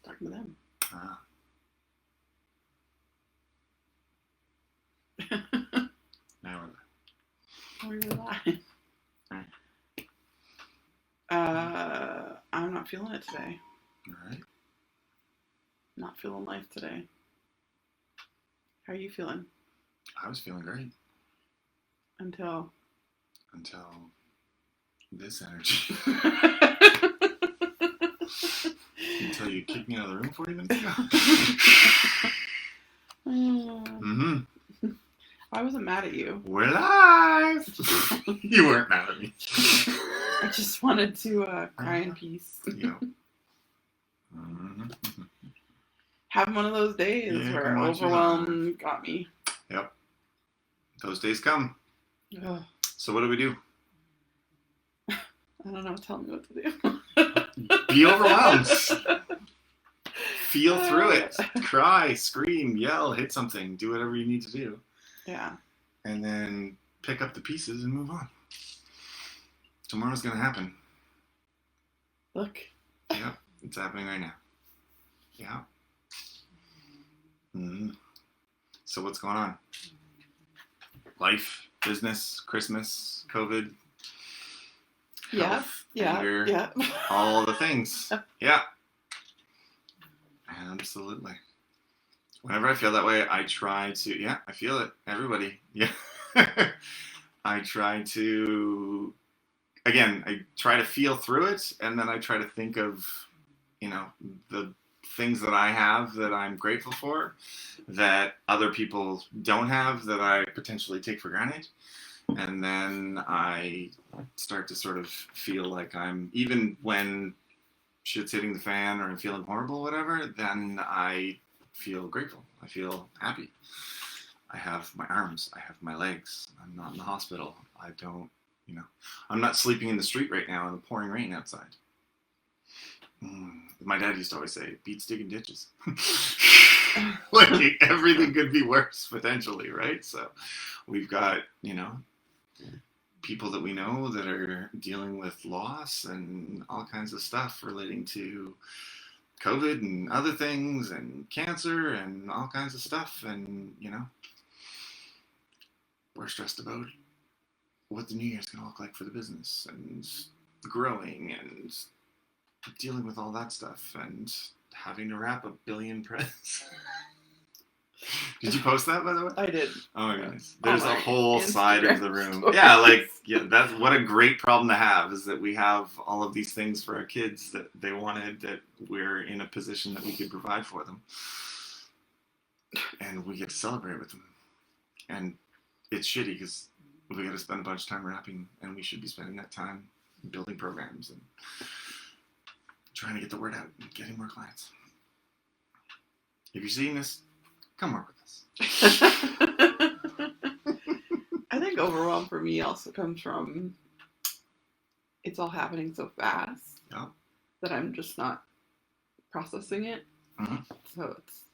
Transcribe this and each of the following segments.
talking to them. Ah. Now we're live. Are we live? I'm not feeling it today. Alright. Not feeling life today. How are you feeling? I was feeling great. Until this energy. Until you kicked me out of the room 40 minutes ago. Mm-hmm. I wasn't mad at you. We're live! You weren't mad at me. I just wanted to cry in peace. Yeah. Mm-hmm. Having one of those days where overwhelm got me. Yep. Those days come. Ugh. So what do we do? I don't know. Tell me what to do. Be overwhelmed. Feel through it. Cry, scream, yell, hit something. Do whatever you need to do. Yeah. And then pick up the pieces and move on. Tomorrow's going to happen. Look. Yep. It's happening right now. Yeah. Mm-hmm. So what's going on? Life, business, Christmas, COVID. Health, anger, yeah. all the things. Yeah. Absolutely. Whenever I feel that way, I try to, I feel it. Everybody. Yeah. I try to, again, I try to feel through it, and then I try to think of, the things that I have that I'm grateful for, that other people don't have, that I potentially take for granted. And then I start to sort of feel like I'm, even when shit's hitting the fan or I'm feeling horrible, whatever, then I feel grateful. I feel happy. I have my arms. I have my legs. I'm not in the hospital. I don't, I'm not sleeping in the street right now in the pouring rain outside. My dad used to always say, beats digging ditches. Like, everything could be worse, potentially, right? So we've got, people that we know that are dealing with loss and all kinds of stuff relating to COVID and other things and cancer and all kinds of stuff. And, we're stressed about what the new year's going to look like for the business and growing and dealing with all that stuff and having to wrap 1 billion presents. Did you post that, by the way? I did. Oh my goodness. There's a whole Instagram side of the room. stories. That's what a great problem to have, is that we have all of these things for our kids that they wanted, that we're in a position that we could provide for them. And we get to celebrate with them. And it's shitty because we got to spend a bunch of time wrapping, and we should be spending that time building programs and trying to get the word out and getting more clients. If you're seeing this, come work with us. I think overwhelm for me also comes from it's all happening so fast that I'm just not processing it. Mm-hmm. So it's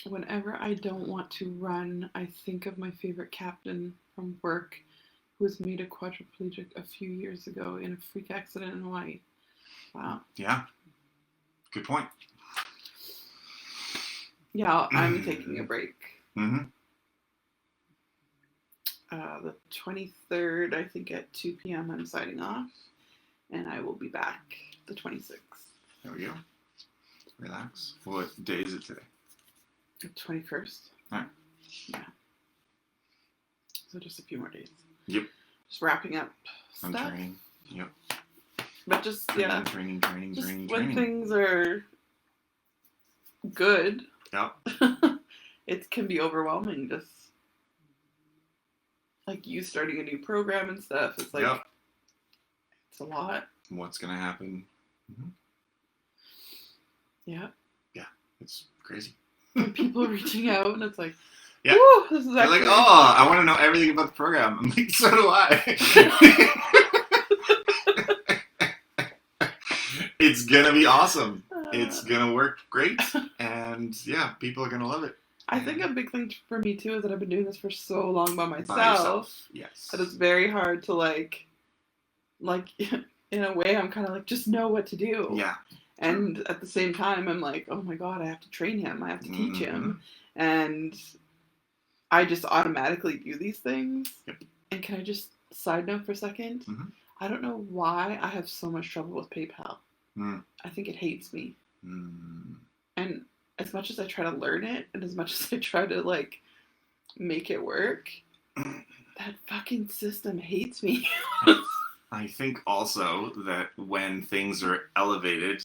whenever I don't want to run, I think of my favorite captain from work who was made a quadriplegic a few years ago in a freak accident in Hawaii. Wow. Yeah. Good point. Yeah, I'm taking a break. Mm-hmm. The 23rd, I think at 2 p.m. I'm signing off, and I will be back the 26th. There we go. Relax. What day is it today? The 21st. All right. Yeah. So just a few more days. Yep. Just wrapping up I'm stuff. training. Yep. But just, Training. just when things are good, it can be overwhelming. Just like you starting a new program and stuff. It's like, it's a lot. What's going to happen? Mm-hmm. Yeah. Yeah. It's crazy. And people reaching out, and it's like, yeah. Woo, this is They're like, I want to know everything about the program. I'm like, so do I. It's going to be awesome. It's going to work great. And people are going to love it. I think a big thing for me too is that I've been doing this for so long by myself. By yourself, yes. That it's very hard to like in a way I'm kind of like just know what to do. Yeah. And at the same time I'm like, oh my god, I have to train him. I have to teach him. And I just automatically do these things. Yep. And can I just side note for a second? Mm-hmm. I don't know why I have so much trouble with PayPal. I think it hates me. And as much as I try to learn it, and as much as I try to like make it work, that fucking system hates me. I think also that when things are elevated,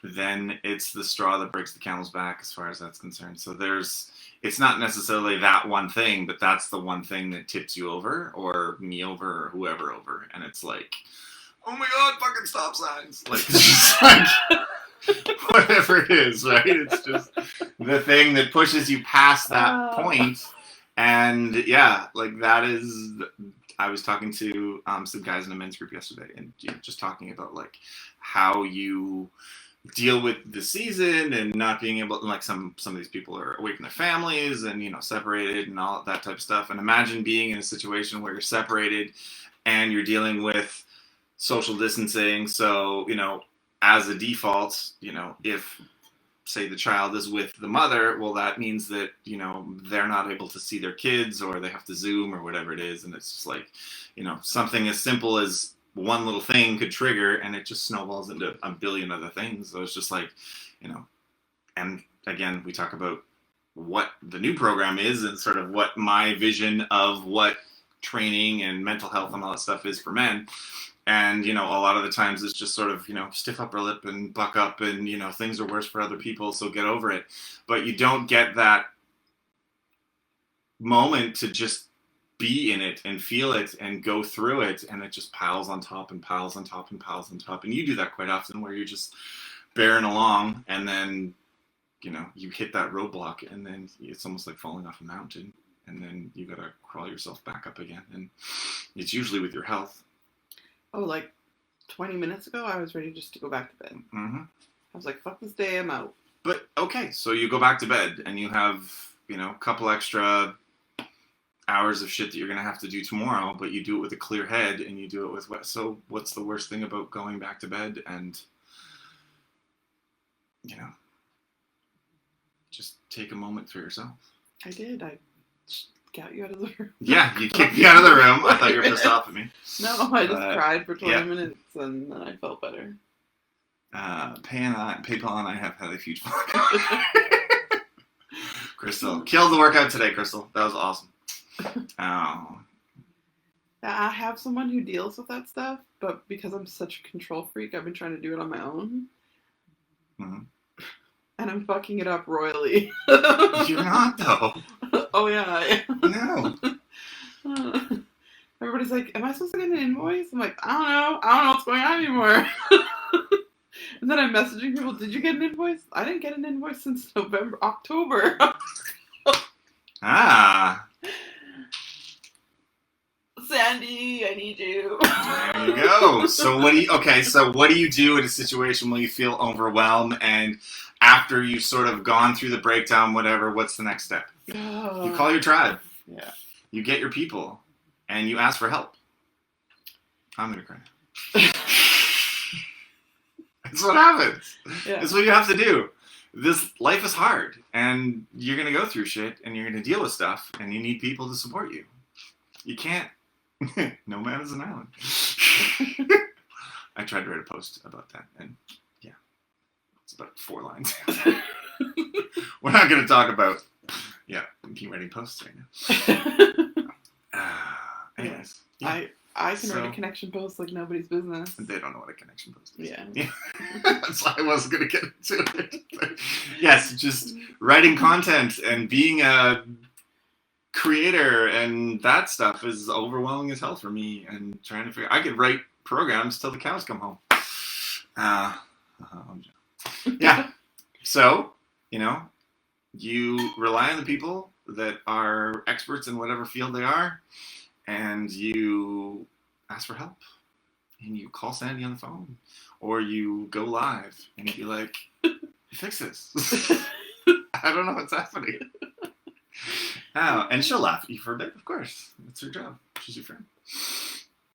then it's the straw that breaks the camel's back as far as that's concerned. So it's not necessarily that one thing, but that's the one thing that tips you over, or me over, or whoever over. And it's like, oh my god, fucking stop signs. Like, it's just like, whatever it is, right? It's just the thing that pushes you past that point. And yeah, like that is, I was talking to some guys in a men's group yesterday, and just talking about like how you deal with the season and not being able to, like some of these people are away from their families and, separated and all that type of stuff. And imagine being in a situation where you're separated and you're dealing with social distancing. So, as a default, if say the child is with the mother, well, that means that, they're not able to see their kids, or they have to Zoom or whatever it is. And it's just like, something as simple as one little thing could trigger, and it just snowballs into a billion other things. So it's just like, and again, we talk about what the new program is and sort of what my vision of what training and mental health and all that stuff is for men. And, a lot of the times it's just sort of, stiff upper lip and buck up and, things are worse for other people, so get over it. But you don't get that moment to just be in it and feel it and go through it. And it just piles on top and piles on top and piles on top. And you do that quite often, where you're just bearing along, and then, you hit that roadblock, and then it's almost like falling off a mountain. And then you got to crawl yourself back up again. And it's usually with your health. Oh, like 20 minutes ago, I was ready just to go back to bed. Mm-hmm. I was like, fuck this day, I'm out. But, okay, so you go back to bed, and you have, a couple extra hours of shit that you're going to have to do tomorrow, but you do it with a clear head, and you do it with, so what's the worst thing about going back to bed and, just take a moment for yourself? I did. I got you out of the room. Yeah, you kicked me out of the room. I thought you were pissed off at me. No, I just cried for 20 minutes, and then I felt better. PayPal and I have had a huge fun. Crystal, killed the workout today, Crystal. That was awesome. Oh. I have someone who deals with that stuff, but because I'm such a control freak, I've been trying to do it on my own. Mm-hmm. And I'm fucking it up royally. You're not, though. Oh, yeah. No. Everybody's like, am I supposed to get an invoice? I'm like, I don't know what's going on anymore. And then I'm messaging people, did you get an invoice? I didn't get an invoice since October. Sandy, I need you. There you go. So what do you do in a situation when you feel overwhelmed, and after you've sort of gone through the breakdown, whatever, what's the next step? You call your tribe. Yeah. You get your people, and you ask for help. I'm going to cry. That's what happens. Yeah. That's what you have to do. Life is hard, and you're going to go through shit, and you're going to deal with stuff, and you need people to support you. You can't. No man is an island. I tried to write a post about that, and yeah, it's about 4 lines. We're not going to talk about, keep writing posts right now. Anyways, yeah. I can write a connection post like nobody's business. They don't know what a connection post is. Yeah. That's why I wasn't going to get into it. But yes, just writing content and being a creator and that stuff is overwhelming as hell for me, and trying to figure, I could write programs till the cows come home. Yeah. So, you rely on the people that are experts in whatever field they are, and you ask for help, and you call Sandy on the phone, or you go live and you be like, fix this. I don't know what's happening. Oh, and she'll laugh at you for a bit, of course. It's her job. She's your friend.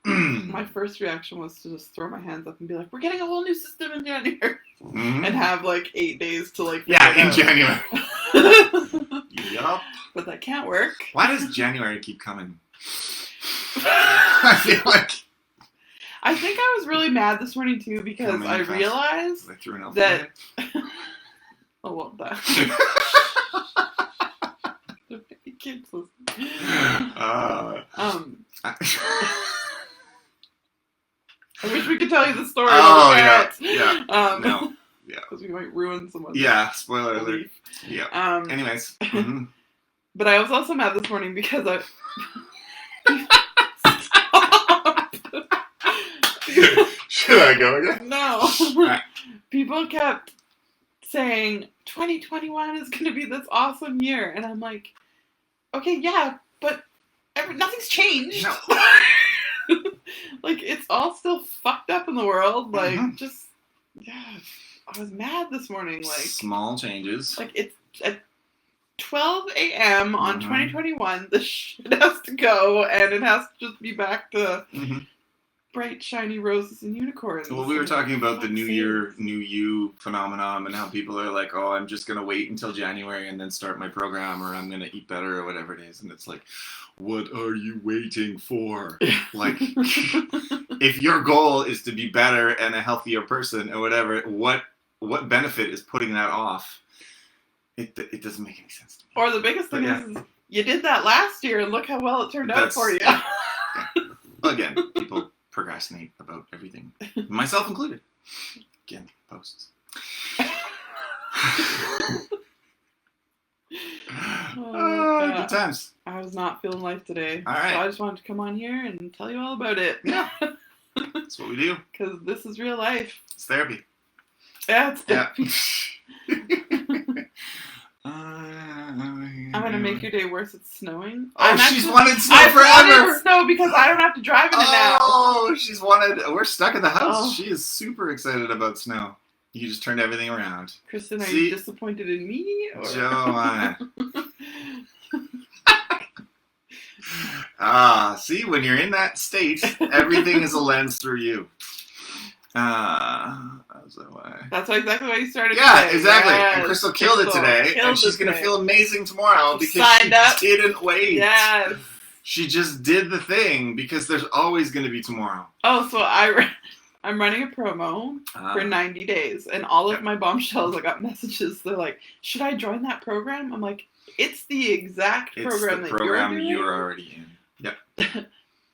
My first reaction was to just throw my hands up and be like, we're getting a whole new system in January. Mhm. And have like 8 days to like... Yeah, in January. Yup. But that can't work. Why does January keep coming? I feel like... I think I was really mad this morning too because I realized I threw an elf that... Oh, well, that. Kids listen. I wish we could tell you the story. Oh, yeah. No. Yeah. Because we might ruin someone's spoiler alert. belief. Yeah. Anyways. Mm-hmm. But I was also mad this morning because I... Should I go again? No. Right. People kept saying 2021 is going to be this awesome year. And I'm like, okay, yeah, but nothing's changed. No. Like, it's all still fucked up in the world. Like, Mm-hmm. I was mad this morning. Like, small changes. Like, it's at 12 a.m. on 2021. The shit has to go, and it has to just be back to bright, shiny roses and unicorns. Well, we were talking about the New Year, New You phenomenon and how people are like, oh, I'm just going to wait until January and then start my program, or I'm going to eat better, or whatever it is. And it's like, what are you waiting for? Like, if your goal is to be better and a healthier person or whatever, what benefit is putting that off? It doesn't make any sense to me. Or the biggest thing is you did that last year and look how well it turned out for you. Again, people procrastinate about everything, myself included. Again, posts. Good times. I was not feeling life today. All right. So I just wanted to come on here and tell you all about it. Yeah. That's what we do. Because this is real life. It's therapy. Yeah, it's therapy. I'm going to make your day worse. It's snowing. Oh, she's wanted snow forever. Wanted snow because I don't have to drive in it now. Oh, she's wanted... We're stuck in the house. Oh. She is super excited about snow. You just turned everything around. Kristen, are you disappointed in me? Or? Joanne. See, when you're in that state, everything is a lens through you. That's exactly why you started. Yeah, today. exactly. Yes. And Crystal killed it today, and she's going to feel amazing tomorrow because she didn't wait. Yes. She just did the thing because there's always going to be tomorrow. Oh, so I'm running a promo for 90 days, and all of my bombshells, I got messages. They're like, "Should I join that program?" I'm like, "It's the exact program that you're already in." Yep.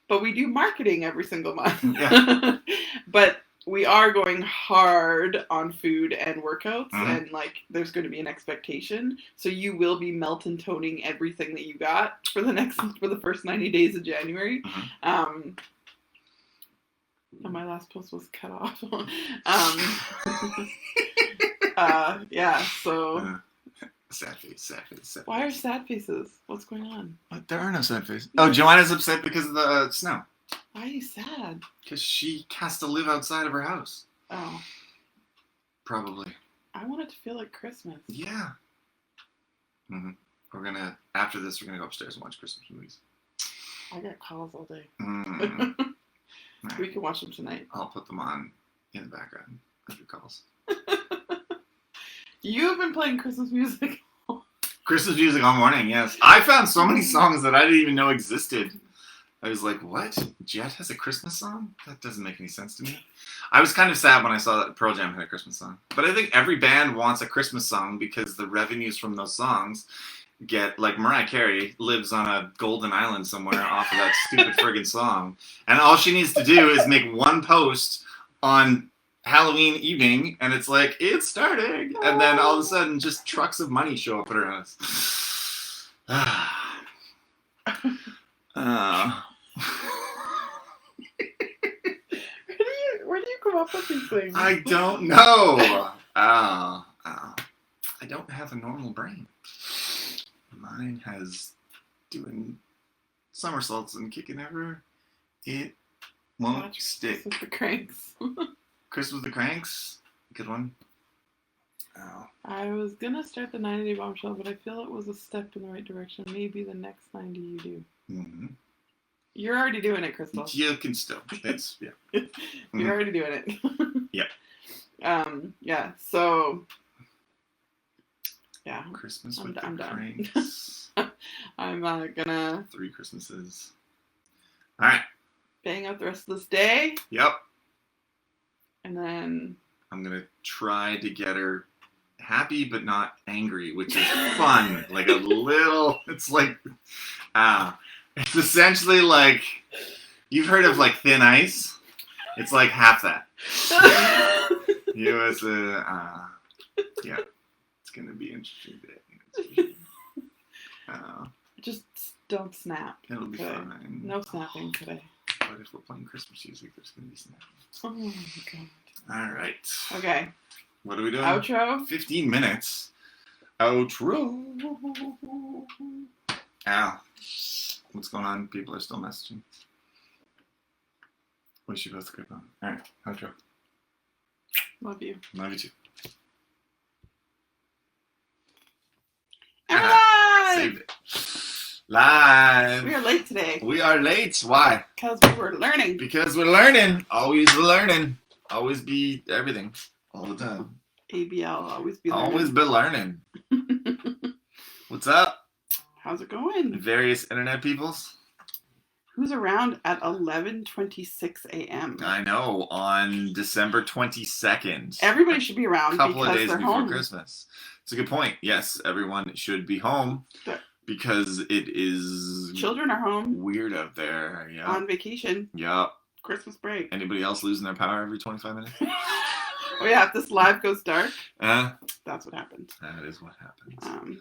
But we do marketing every single month. Yeah. But we are going hard on food and workouts, and like there's going to be an expectation. So you will be Melton toning everything that you got for the first 90 days of January. And my last post was cut off. Yeah. So. Sad face. Why are sad faces? What's going on? There are no sad faces. Oh, Joanna's upset because of the snow. Why are you sad? Because she has to live outside of her house. Oh. Probably. I want it to feel like Christmas. Yeah. After this, we're going to go upstairs and watch Christmas movies. I got calls all day. Right. We can watch them tonight. I'll put them on in the background of your calls. You've been playing Christmas music. Christmas music all morning, yes. I found so many songs that I didn't even know existed. I was like, what? Jet has a Christmas song? That doesn't make any sense to me. I was kind of sad when I saw that Pearl Jam had a Christmas song. But I think every band wants a Christmas song because the revenues from those songs get, like Mariah Carey lives on a golden island somewhere off of that stupid friggin' song. And all she needs to do is make one post on Halloween evening, and it's like, it's starting. And then all of a sudden, just trucks of money show up at her house. Where do you come up with these things? I don't know. I don't have a normal brain. Mine has doing somersaults and kicking ever. It won't stick. With the cranks. Chris with the Cranks. Good one. Oh. I was gonna start the 90-day bombshell, but I feel it was a step in the right direction. Maybe the next 90 you do. Mm-hmm. You're already doing it, Crystal. You can still. It's yeah. You're already doing it. Yep. Yeah. So. Yeah. Christmas I'm with the done. Cranks. I'm gonna 3 Christmases. All right. bang out the rest of this day, Yep. and then I'm gonna try to get her happy but not angry, which is fun. Like a little. It's like, it's essentially like you've heard of like thin ice. It's like half that. You as a yeah. It's gonna be an interesting day. just don't snap. It'll be Okay. fine. No snapping today. But if we're playing Christmas music, there's gonna be snapping. Oh my god. All right. Okay. What are we doing? Outro. 15 minutes. Outro. Ow. What's going on? People are still messaging. Wish you both good on. All right. Outro. Love you. Love you too. And we're live! Saved it. Live. We are late today We are late. Why? because we were learning. Because we're learning. Always learning. Always be everything. All the time. ABL, always be learning. Always be learning. What's up? How's it going? Various internet peoples. Who's around at 11:26 a.m.? I know. On December 22nd. Everybody should be around A couple because of days they're before home. Christmas. It's a good point. Yes, everyone should be home Yeah. because it is Children are home weird out there. Yeah. on vacation, Yeah. Christmas break. Anybody else losing their power every 25 minutes? Oh yeah, if this live goes dark, that's what happens. That is what happens.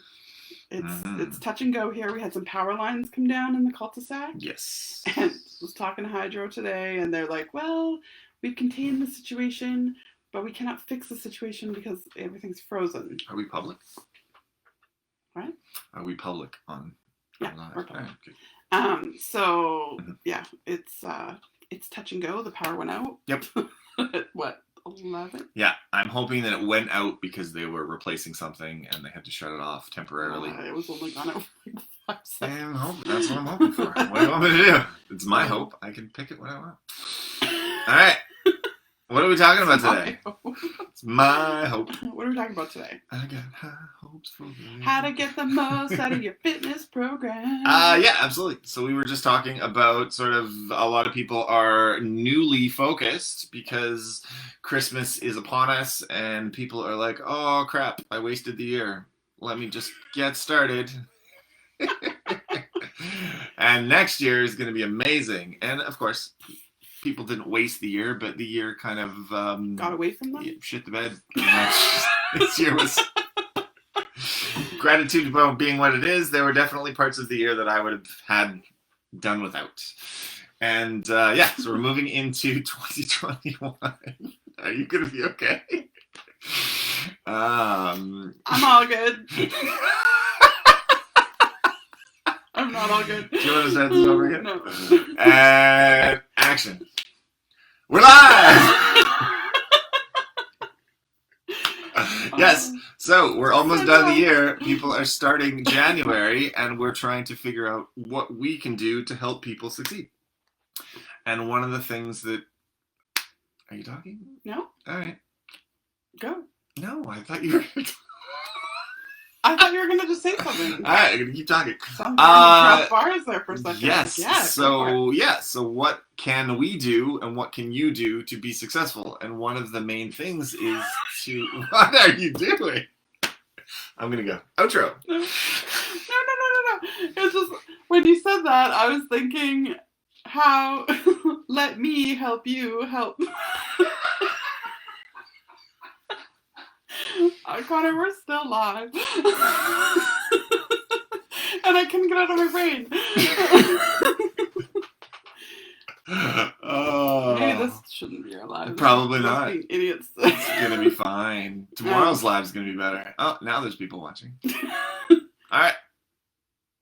It's touch and go here. We had some power lines come down in the cul-de-sac. Yes. And was talking to Hydro today, and they're like, well, we've contained the situation, but we cannot fix the situation because everything's frozen. Are we public? What? Are we public on Yeah, live? we're public. Okay. So Mhm. yeah, it's touch and go. The power went out. Yep. At what, 11? Yeah, I'm hoping that it went out because they were replacing something and they had to shut it off temporarily. It was only gone out for like 5 seconds. That's what I'm hoping for. What do you want me to do? It's my hope. I can pick it when I want. All right. What are we talking about today? It's my hope. What are we talking about today? I got high hopes for you. How to get the most out of your fitness program. Yeah, absolutely. So we were just talking about sort of a lot of people are newly focused because Christmas is upon us and people are like, oh crap, I wasted the year. Let me just get started. And next year is going to be amazing. And of course, people didn't waste the year, but the year kind of got away from them? Yeah, shit the bed pretty much. This year was gratitude about being what it is. There were definitely parts of the year that I would have had done without. And yeah, so we're moving into 2021. Are you gonna be okay? I'm all good. I'm not all good. Do you want to start this over again? No. And action. We're live! Yes, so we're almost done the year. People are starting January, and we're trying to figure out what we can do to help people succeed. And one of the things that... Are you talking? No? All right. Go. No, I thought you were... I thought you were going to just say something. All right, I'm going to keep talking. Some drop bars there for a second. Yes. Yeah, So what can we do and what can you do to be successful? And one of the main things is to... What are you doing? I'm going to go. Outro. No. It's just, when you said that, I was thinking, how, let me help you help. Connor, we're still live. And I couldn't get out of my brain. Maybe this shouldn't be our live. Probably We're not. being idiots. It's going to be fine. Tomorrow's live is going to be better. Oh, now there's people watching. All right.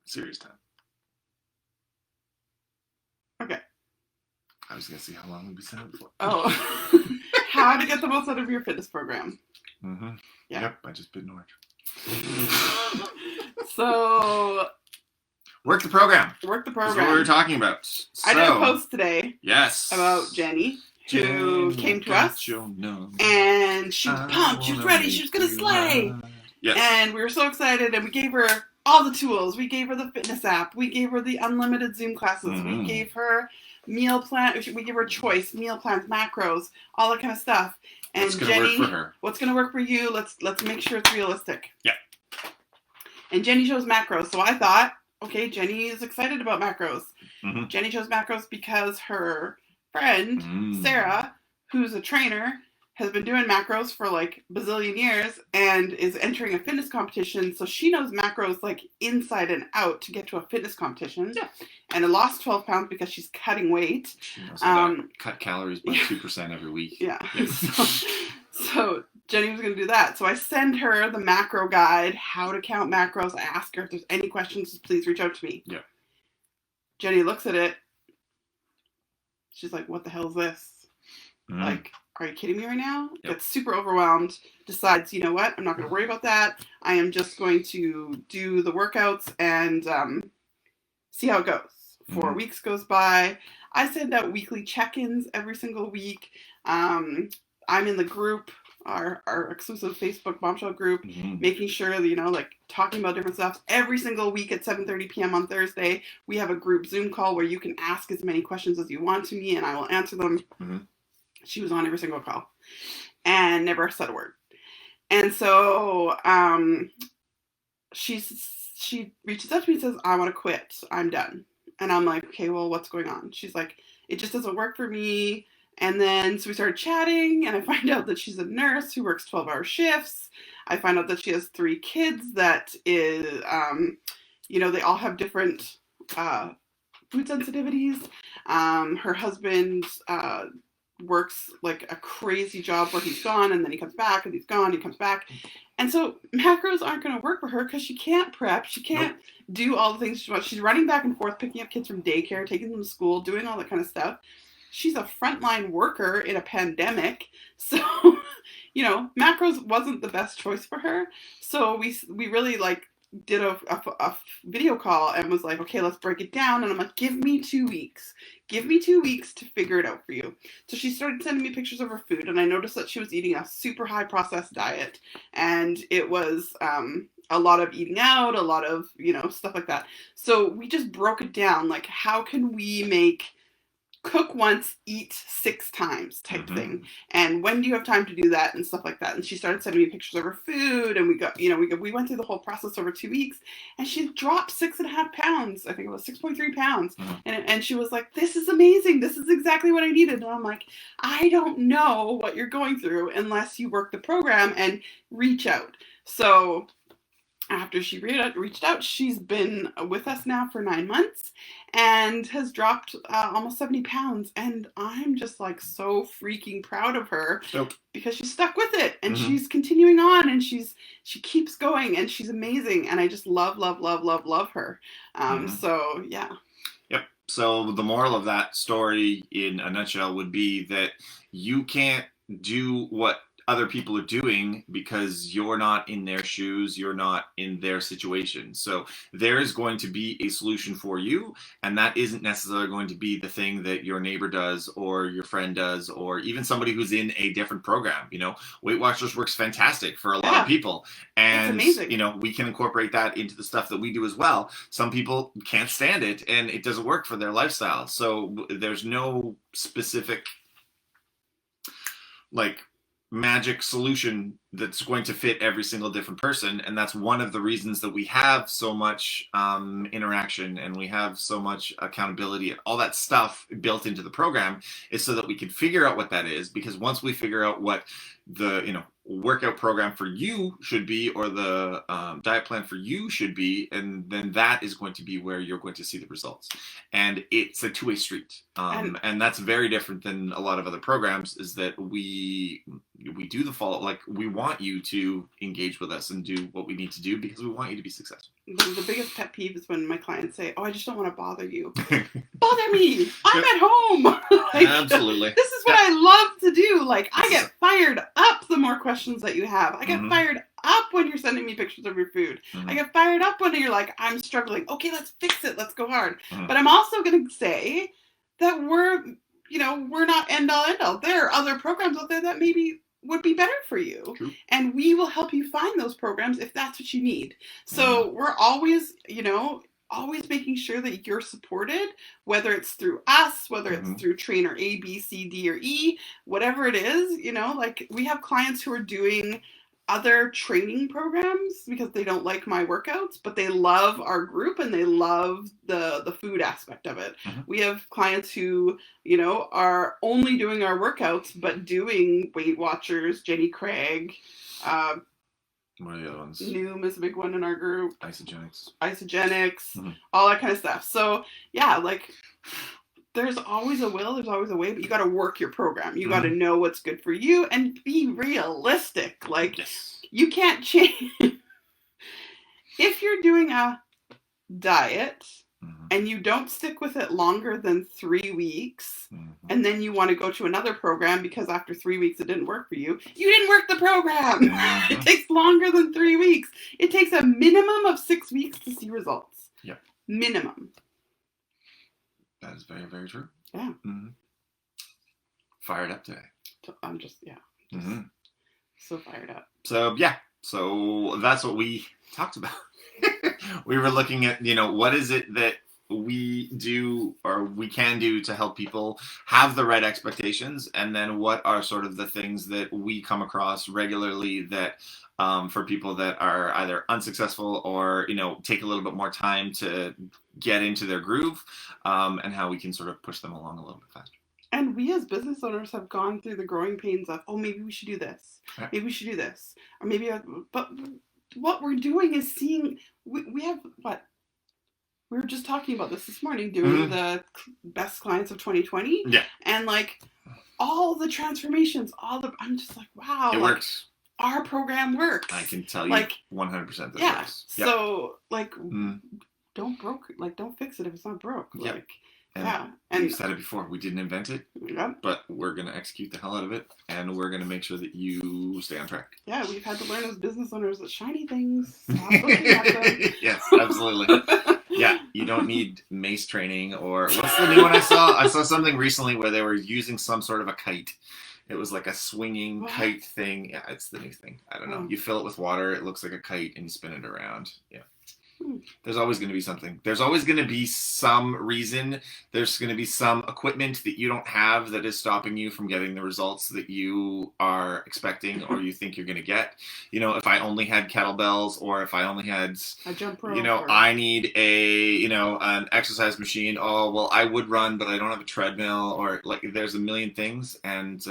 Serious time. Okay. I was going to see how long we'd be set up for. Oh. How to get the most out of your fitness program. Mm-hmm. Yeah. Yep, I just bit an orange. So work the program. Work the That's program. what we were talking about. I did a post today. Yes. About Jenny, who came to us, and she was pumped. She was ready. She was gonna slay. Yes. And we were so excited, and we gave her all the tools. We gave her the fitness app. We gave her the unlimited Zoom classes. Mm-hmm. We gave her meal plan. We gave her choice, meal plans, macros, all that kind of stuff. And what's gonna Jenny, work for her? What's gonna work for you? Let's make sure it's realistic. Yeah. And Jenny chose macros, so I thought, okay, Jenny is excited about macros. Mm-hmm. Jenny chose macros because her friend, Sarah, who's a trainer, has been doing macros for like bazillion years and is entering a fitness competition. So she knows macros like inside and out to get to a fitness competition. Yeah. And I lost 12 pounds because she's cutting weight. She knows how to cut calories by 2% every week. Yeah. So Jenny was going to do that. So I send her the macro guide, how to count macros. I ask her if there's any questions, please reach out to me. Yeah. Jenny looks at it. She's like, what the hell is this? Mm. Like, are you kidding me right now? Yep. Gets super overwhelmed. Decides, you know what? I'm not going to worry about that. I am just going to do the workouts and see how it goes. 4 weeks goes by. I send out weekly check-ins every single week. I'm in the group, our exclusive Facebook bombshell group, making sure that, like talking about different stuff. Every single week at 7:30 p.m. on Thursday, we have a group Zoom call where you can ask as many questions as you want to me and I will answer them. Mm-hmm. She was on every single call and never said a word. And so she reaches out to me and says, I want to quit. I'm done. And I'm like, okay, well, what's going on? She's like, it just doesn't work for me. And then so we started chatting and I find out that she's a nurse who works 12-hour shifts. I find out that she has 3 kids that is, they all have different food sensitivities. Her husband works like a crazy job where he's gone and then he comes back and he's gone, he comes back. And so macros aren't going to work for her because she can't prep. She can't do all the things she wants. She's running back and forth, picking up kids from daycare, taking them to school, doing all that kind of stuff. She's a frontline worker in a pandemic. So, macros wasn't the best choice for her. So we really did a video call and was like, okay, let's break it down. And I'm like, give me 2 weeks. Give me 2 weeks to figure it out for you. So she started sending me pictures of her food, and I noticed that she was eating a super high processed diet, and it was a lot of eating out, a lot of stuff like that. So we just broke it down, like how can we cook once, eat 6 times type thing. And when do you have time to do that and stuff like that? And she started sending me pictures of her food, and we went through the whole process over 2 weeks, and she dropped 6.5 pounds. I think it was 6.3 pounds. And she was like, this is amazing. This is exactly what I needed. And I'm like, I don't know what you're going through unless you work the program and reach out. So after she reached out, she's been with us now for 9 months and has dropped almost 70 pounds. And I'm just so freaking proud of her because she's stuck with it and she's continuing on and she keeps going and she's amazing. And I just love her. So yeah. Yep. So the moral of that story in a nutshell would be that you can't do what other people are doing because you're not in their shoes, you're not in their situation. So there is going to be a solution for you, and that isn't necessarily going to be the thing that your neighbor does or your friend does or even somebody who's in a different program. Weight Watchers works fantastic for a lot of people, and we can incorporate that into the stuff that we do as well. Some people can't stand it and it doesn't work for their lifestyle. So there's no specific magic solution that's going to fit every single different person, and that's one of the reasons that we have so much interaction and we have so much accountability and all that stuff built into the program, is so that we can figure out what that is. Because once we figure out what the workout program for you should be, or the diet plan for you should be, and then that is going to be where you're going to see the results. And it's a two-way street, and that's very different than a lot of other programs, is that we do the follow, we want you to engage with us and do what we need to do because we want you to be successful. The biggest pet peeve is when my clients say, I just don't want to bother you. Bother me! I'm at home! Absolutely. This is what I love to do. Like, I get fired up the more questions that you have. I get fired up when you're sending me pictures of your food. I get fired up when you're like, I'm struggling. Okay, let's fix it. Let's go hard. But I'm also going to say that we're not end all. There are other programs out there that maybe would be better for you. True. And we will help you find those programs if that's what you need. So we're always, always making sure that you're supported, whether it's through us, whether it's through trainer A, B, C, D, or E, whatever it is, like we have clients who are doing other training programs because they don't like my workouts, but they love our group and they love the food aspect of it. We have clients who, are only doing our workouts, but doing Weight Watchers, Jenny Craig, what are the other ones? Noom is a big one in our group. Isogenics. All that kind of stuff. So yeah, like there's always a will, there's always a way, but you got to work your program. You got to know what's good for you and be realistic. Like you can't change. If you're doing a diet and you don't stick with it longer than 3 weeks, and then you want to go to another program because after 3 weeks it didn't work for you, you didn't work the program. It takes longer than 3 weeks. It takes a minimum of 6 weeks to see results. Yep. Minimum. That is very, very true. Yeah. Fired up today. I'm just so fired up. So, yeah. So that's what we talked about. We were looking at, what is it that we do or we can do to help people have the right expectations, and then what are sort of the things that we come across regularly that for people that are either unsuccessful or take a little bit more time to get into their groove, and how we can sort of push them along a little bit faster. And we as business owners have gone through the growing pains of, maybe we should do this, maybe we should do this, or maybe but what we're doing is seeing, we have we were just talking about this morning, doing the best clients of 2020. Yeah. And like all the transformations, I'm just like, wow. It works. Our program works. I can tell you 100% that it works. Yep. So don't fix it if it's not broke. Yep. Like, and we've said it before, we didn't invent it, yep. but we're going to execute the hell out of it, and we're going to make sure that you stay on track. Yeah, we've had to learn as business owners that shiny things, stop looking at them. Yes, absolutely. Yeah, you don't need mace training, or what's the new one I saw? I saw something recently where they were using some sort of a kite. It was like a swinging kite thing. Yeah, it's the new thing. I don't know. You fill it with water, it looks like a kite, and you spin it around. Yeah. There's always going to be something. There's always going to be some reason. There's going to be some equipment that you don't have that is stopping you from getting the results that you are expecting or you think you're going to get. If I only had kettlebells, or if I only had a jump rope, I need an exercise machine. Oh, well, I would run, but I don't have a treadmill, or there's a million things. And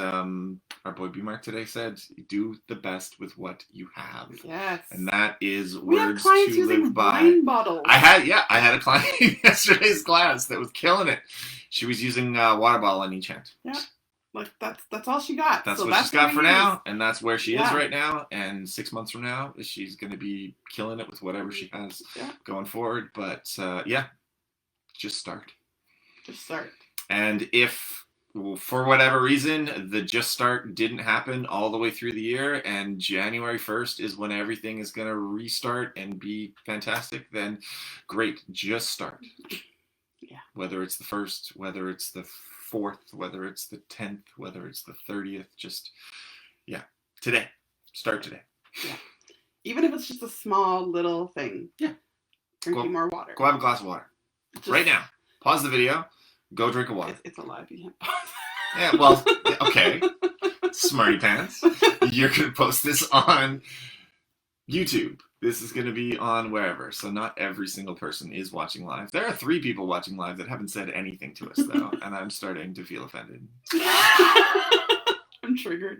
our boy B-Mark today said, do the best with what you have. Yes. And that is we words have clients to using live by. wine bottles. I had a client in yesterday's class that was killing it. She was using a water bottle in each hand. Yeah. Like that's all she got. That's what she's got for now, and that's where she is right now. And 6 months from now, she's going to be killing it with whatever she has going forward. But just start. Just start. And if for whatever reason the just start didn't happen all the way through the year, and January 1st is when everything is going to restart and be fantastic, then great, just start. Yeah. Whether it's the 1st, whether it's the 4th, whether it's the 10th, whether it's the 30th, just today. Start today. Yeah. Even if it's just a small little thing. Yeah. Drinking more water. Go have a glass of water. Right now. Pause the video. Go drink a water. It's alive. You can't. Yeah, well, okay. Smarty pants. You're going to post this on YouTube. This is going to be on wherever. So not every single person is watching live. There are 3 people watching live that haven't said anything to us, though. And I'm starting to feel offended. I'm triggered.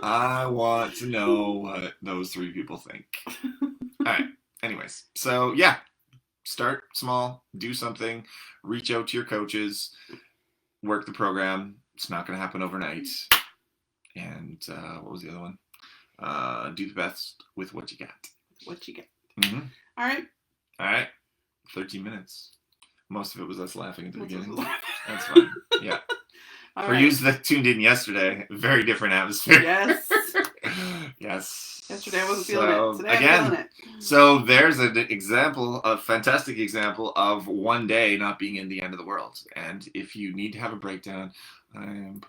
I want to know what those 3 people think. All right. Anyways, so start small, do something, reach out to your coaches, work the program. It's not going to happen overnight. And what was the other one? Do the best with what you got. What you get. Mm-hmm. All right. 13 minutes. Most of it was us laughing at the beginning. That's fine. Yeah. For you that tuned in yesterday, very different atmosphere. Yes. Yes. Yesterday I wasn't feeling it. Today again, I'm feeling it. So there's an example, a fantastic example of one day not being in the end of the world. And if you need to have a breakdown, I am...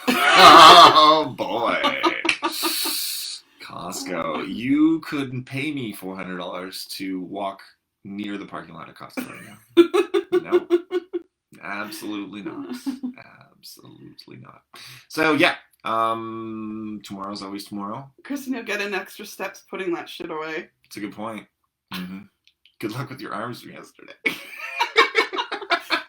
Oh, boy. Costco. You couldn't pay me $400 to walk near the parking lot of Costco right now. No. Absolutely not. Absolutely not. So, yeah. Tomorrow's always tomorrow. Kristen, you'll get in extra steps putting that shit away. It's a good point. Mm-hmm. Good luck with your arms from yesterday.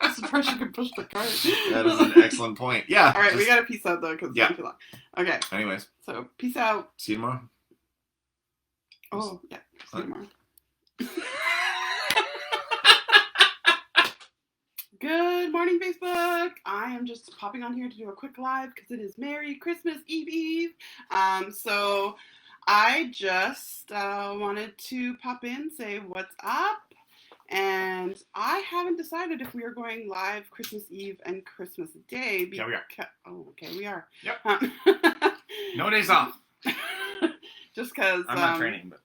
I'm surprised you could push the cart. That is an excellent point. Yeah. All right, we gotta peace out though because it's too long. Okay. Anyways. So peace out. See you tomorrow. Oh yeah. See you tomorrow. Good morning, Facebook. I am just popping on here to do a quick live because it is Merry Christmas Eve. So I just wanted to pop in, say what's up, and I haven't decided if we are going live Christmas Eve and Christmas Day. Yeah, we are. Oh, okay, we are. Yep. No days off. Just because I'm not training, but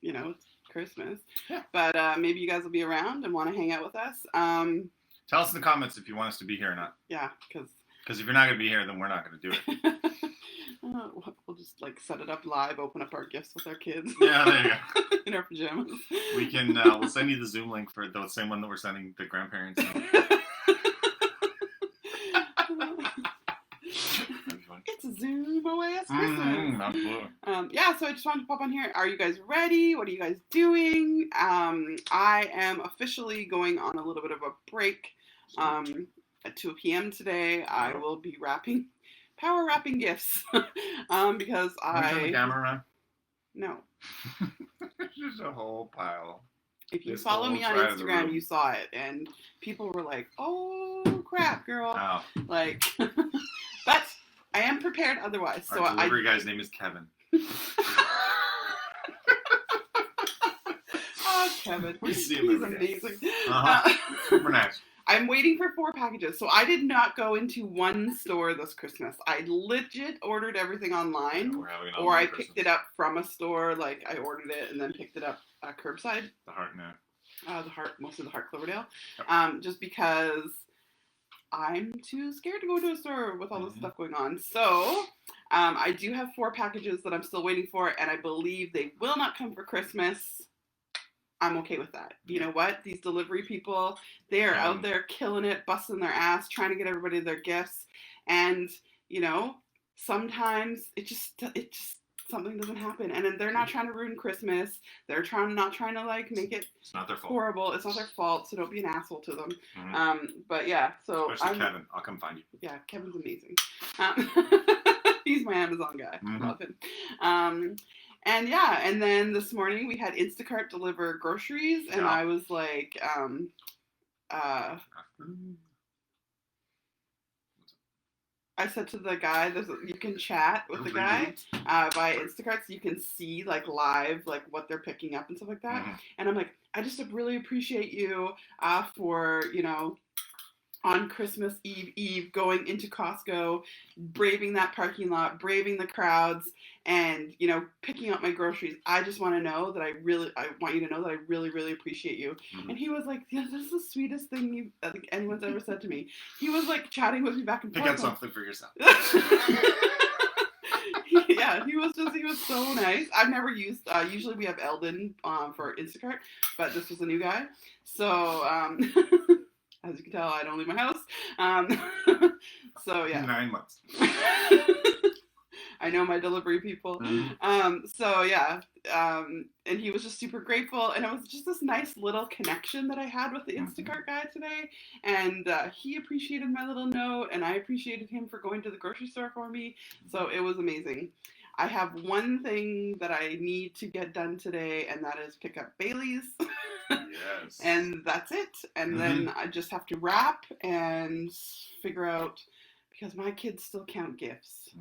you know. It's Christmas. Yeah. But maybe you guys will be around and want to hang out with us. Tell us in the comments if you want us to be here or not. Yeah, because if you're not going to be here, then we're not going to do it. We'll just like set it up live, open up our gifts with our kids. Yeah, there you go. In our pajamas. We can. We'll send you the Zoom link for the same one that we're sending the grandparents. It's a Zoom away as Christmas. Absolutely. Yeah, so I just wanted to pop on here. Are you guys ready? What are you guys doing? I am officially going on a little bit of a break. At 2 p.m. today, I will be power wrapping gifts. Because Can we turn the camera around? No. It's just a whole pile. If you follow me on Instagram, you saw it, and people were like, "Oh crap, girl!" Oh. Like, but I am prepared otherwise. Our delivery guy's name is Kevin. Oh, Kevin. We see him every day. He's amazing. Super nice. I'm waiting for 4 packages. So I did not go into one store this Christmas. I legit ordered everything online. Or I picked it up from a store. Like, I ordered it and then picked it up curbside. The Heart now. Mostly the Heart Cloverdale. Yep. Just because I'm too scared to go to a store with all this stuff going on. So I do have 4 packages that I'm still waiting for, and I believe they will not come for Christmas. I'm okay with that. You know what? These delivery people, they are out there killing it, busting their ass, trying to get everybody their gifts. And, you know, sometimes it just something doesn't happen. And then they're not trying to ruin Christmas. They're not trying to like make it it's not their fault. Horrible. It's not their fault, so don't be an asshole to them. But yeah, so especially Kevin. I'll come find you. Yeah, Kevin's amazing. He's my Amazon guy. I love him. And yeah, and then this morning we had Instacart deliver groceries, and I was like, I said to the guy, you can chat with the guy by Instacart, so you can see like live like what they're picking up and stuff like that. And I'm like, I just really appreciate you for, you know, on Christmas Eve going into Costco, braving that parking lot, braving the crowds, and, you know, picking up my groceries. I just want to know that I want you to know that I really, really appreciate you. And he was like, yeah, this is the sweetest thing I think anyone's ever said to me. He was like chatting with me back and forth. Pick out something for yourself. Yeah, he was so nice. I've never used, usually we have Eldon for Instacart, but this was a new guy. So, as you can tell, I don't leave my house. So yeah. 9 months. I know my delivery people. So yeah. And he was just super grateful. And it was just this nice little connection that I had with the Instacart guy today. And he appreciated my little note, and I appreciated him for going to the grocery store for me. So it was amazing. I have one thing that I need to get done today, and that is pick up Bailey's. Yes. And that's it. And then I just have to wrap and figure out, because my kids still count gifts.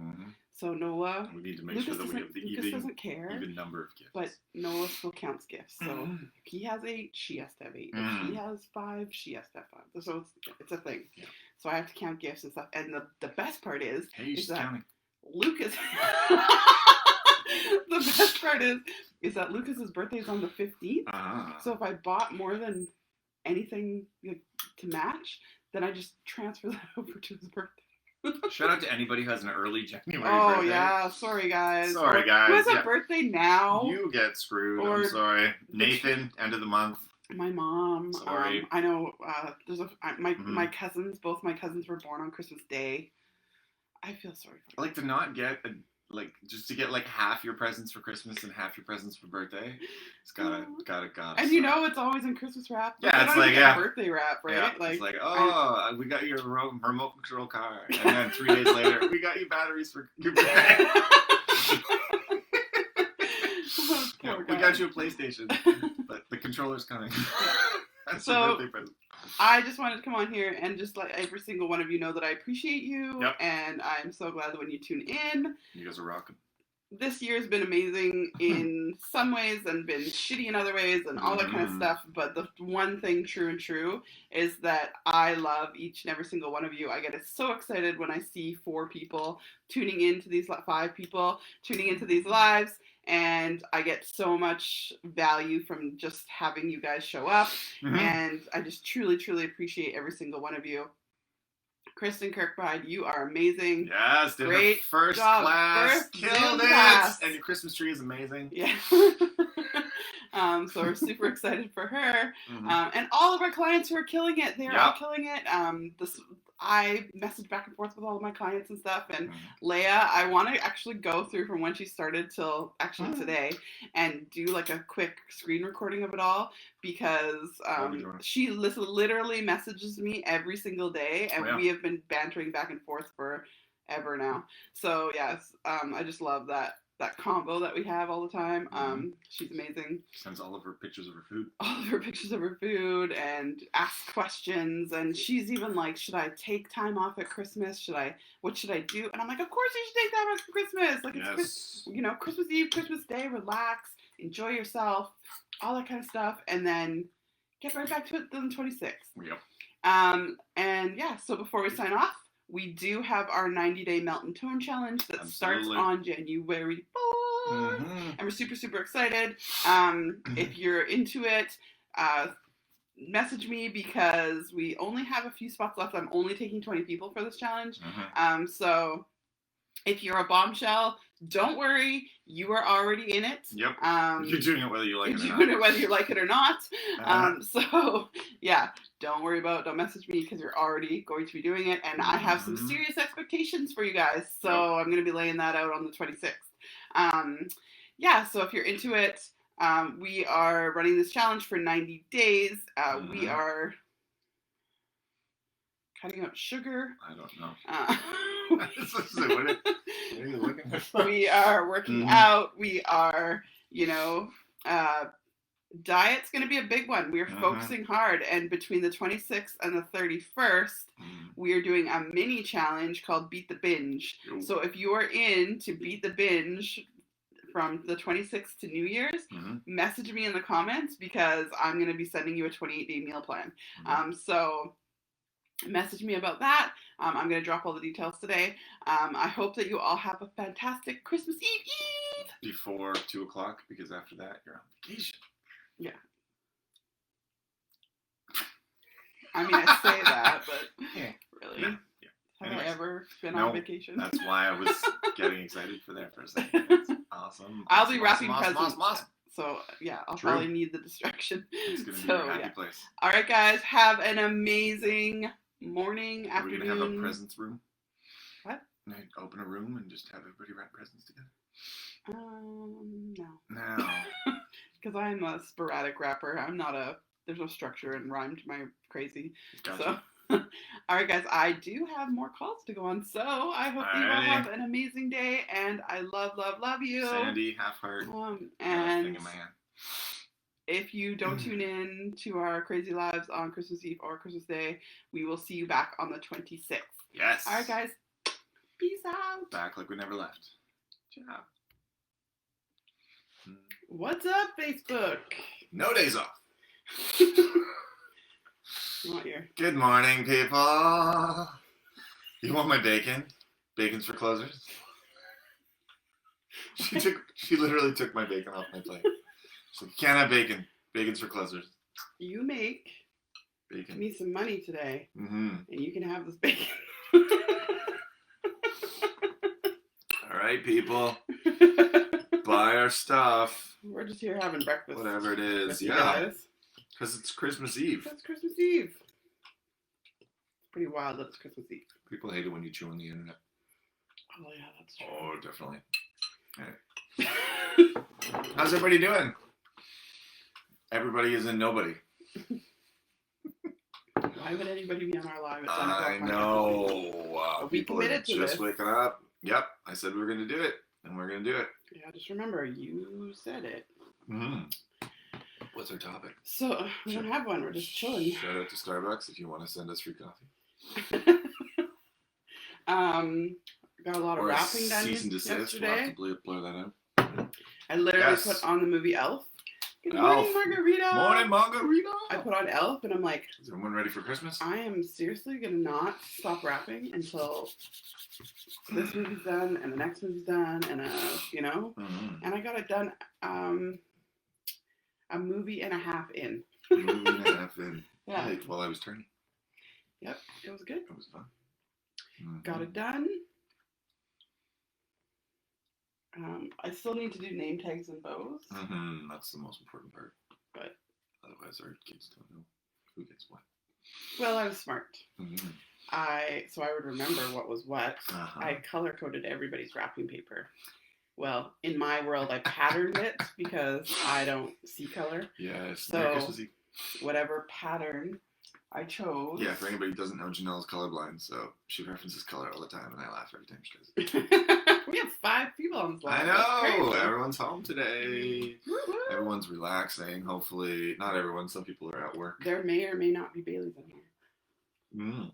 So Noah, we need to make sure that we have the even number of gifts. But Noah still counts gifts. So if he has 8, she has to have 8. If he has 5, she has to have 5. So it's a thing. Yeah. so I have to count gifts and stuff. And the best part is Hey, she's that counting. Lucas. The best part is that Lucas's birthday is on the 15th. So if I bought more than anything to match, then I just transfer that over to his birthday. Shout out to anybody who has an early January Oh, birthday. yeah. Sorry, guys. Sorry, guys. Who has a birthday now? You get screwed. Or I'm sorry. Nathan, end of the month. My mom. Sorry. I know there's my cousins, both my cousins were born on Christmas Day. I feel sorry for them. Like to not get just to get like half your presents for Christmas and half your presents for birthday. It's gotta. And you know it's always in Christmas wrap. Yeah, it's like birthday wrap, right? Yeah, like it's like we got your remote control car, and then 3 days later we got you batteries for your birthday. Yeah, we got you a PlayStation, but the controller's coming. That's your birthday present. I just wanted to come on here and just let every single one of you know that I appreciate you, and I'm so glad that when you tune in. You guys are rocking. This year's been amazing in some ways and been shitty in other ways and all that kind of stuff, but the one thing true is that I love each and every single one of you. I get so excited when I see 4 people tuning into these 5 people tuning into these lives. And I get so much value from just having you guys show up. And I just truly appreciate every single one of you. Kristen Kirkbride, you are amazing. Yes, did great her first job. class. Killed it. Class. And your Christmas tree is amazing. Yeah. So we're super excited for her. And all of our clients who are killing it. They're all killing it. I message back and forth with all of my clients and stuff, and Leia, I want to actually go through from when she started till actually today and do like a quick screen recording of it all, because she literally messages me every single day, and we have been bantering back and forth forever now. So yes, I just love that combo that we have all the time. She's amazing. Sends all of her pictures of her food. All of her pictures of her food and asks questions, and she's even like, should I take time off at Christmas? What should I do? And I'm like, of course you should take time off for Christmas. Like it's Christmas Eve, Christmas Day, relax, enjoy yourself, all that kind of stuff, and then get right back to it on the 26th. Yep. And yeah, so before we sign off, we do have our 90-day Melton Tone Challenge that starts on January 4th. And we're super excited. If you're into it, message me, because we only have a few spots left. I'm only taking 20 people for this challenge. So if you're a bombshell, don't worry. You are already in it. Yep. You're doing it whether you like it or not. You're doing it whether you like it or not. So, yeah, don't message me, because you're already going to be doing it. And I have some serious expectations for you guys. So I'm going to be laying that out on the 26th. Yeah, so if you're into it, we are running this challenge for 90 days. We are cutting out sugar. I don't know. What are you looking for? We are working out. We are, diet's going to be a big one. We are focusing hard. And between the 26th and the 31st, we are doing a mini challenge called Beat the Binge. So if you are in to Beat the Binge from the 26th to New Year's, message me in the comments, because I'm going to be sending you a 28-day meal plan. So message me about that. I'm going to drop all the details today. I hope that you all have a fantastic Christmas Eve. Before 2 o'clock, because after that, you're on vacation. Yeah. I mean, I say that, but really? Yeah. Have I ever been on vacation? That's why I was getting excited for that for a second. It's awesome. I'll be wrapping presents. Awesome. So, yeah, I'll probably need the distraction. It's going to be a happy place. All right, guys. Have an amazing morning, afternoon. Are we going to have a presents room? What? Can I open a room and just have everybody wrap presents together? No. No. Because I'm a sporadic rapper. There's no structure and rhyme to my crazy. Gotcha. So, all right, guys, I do have more calls to go on. So I hope you all have an amazing day, and I love you. Sandy, half heart. And thing in my hand. if you don't tune in to our crazy lives on Christmas Eve or Christmas Day, we will see you back on the 26th. Yes. All right, guys. Peace out. Back like we never left. Ciao. What's up, Facebook? No days off. You want your... Good morning, people. You want my bacon? Bacon's for closers. She literally took my bacon off my plate. She's like, you can't have bacon. Bacon's for closers. You make Bacon. me some money today, Mm-hmm. and you can have this bacon. All right, people. Buy our stuff. We're just here having breakfast. Whatever it is. with you Yeah. guys. Because it's Christmas Eve. It's Christmas Eve. It's pretty wild that it's Christmas Eve. People hate it when you chew on the internet. Oh, yeah, that's true. Oh, definitely. All right. How's everybody doing? Everybody is in nobody. Why would anybody be on our live at 10 o'clock? I know. We People committed are to just this. waking up. Yep. I said we were going to do it, and we're going to do it. Yeah, just remember, you said it. Mm-hmm. What's our topic? So, we don't have one. We're just chilling. Shout out to Starbucks if you want to send us free coffee. Got a lot of Or a wrapping done cease and desist. We'll have yesterday. to blur that out. I literally Yes. put on the movie Elf. Good Elf. morning, Margarita. Morning, Margarita. I put on Elf, and I'm like, Is everyone ready for Christmas? I am seriously gonna not stop rapping until this movie's done and the next movie's done, and you know. Mm-hmm. And I got it done a movie and a half in. A movie and a half in. Yeah. Like, while I was turning. Yep, it was good. It was fun. Mm-hmm. Got it done. I still need to do name tags and bows. Mm-hmm. That's the most important part. But otherwise, our kids don't know who gets what. Well, I was smart. Mm-hmm. So I would remember what was what. Uh-huh. I color coded everybody's wrapping paper. Well, in my world, I patterned it because I don't see color. Yes. So- Merry Christmas Eve. Whatever pattern I chose. Yeah, for anybody who doesn't know, Janelle's colorblind, so she references color all the time, and I laugh every time she does it. We have 5 people on this line. I know! Everyone's home today. Woo-hoo. Everyone's relaxing, hopefully. Not everyone, some people are at work. There may or may not be Baileys in here. Mm.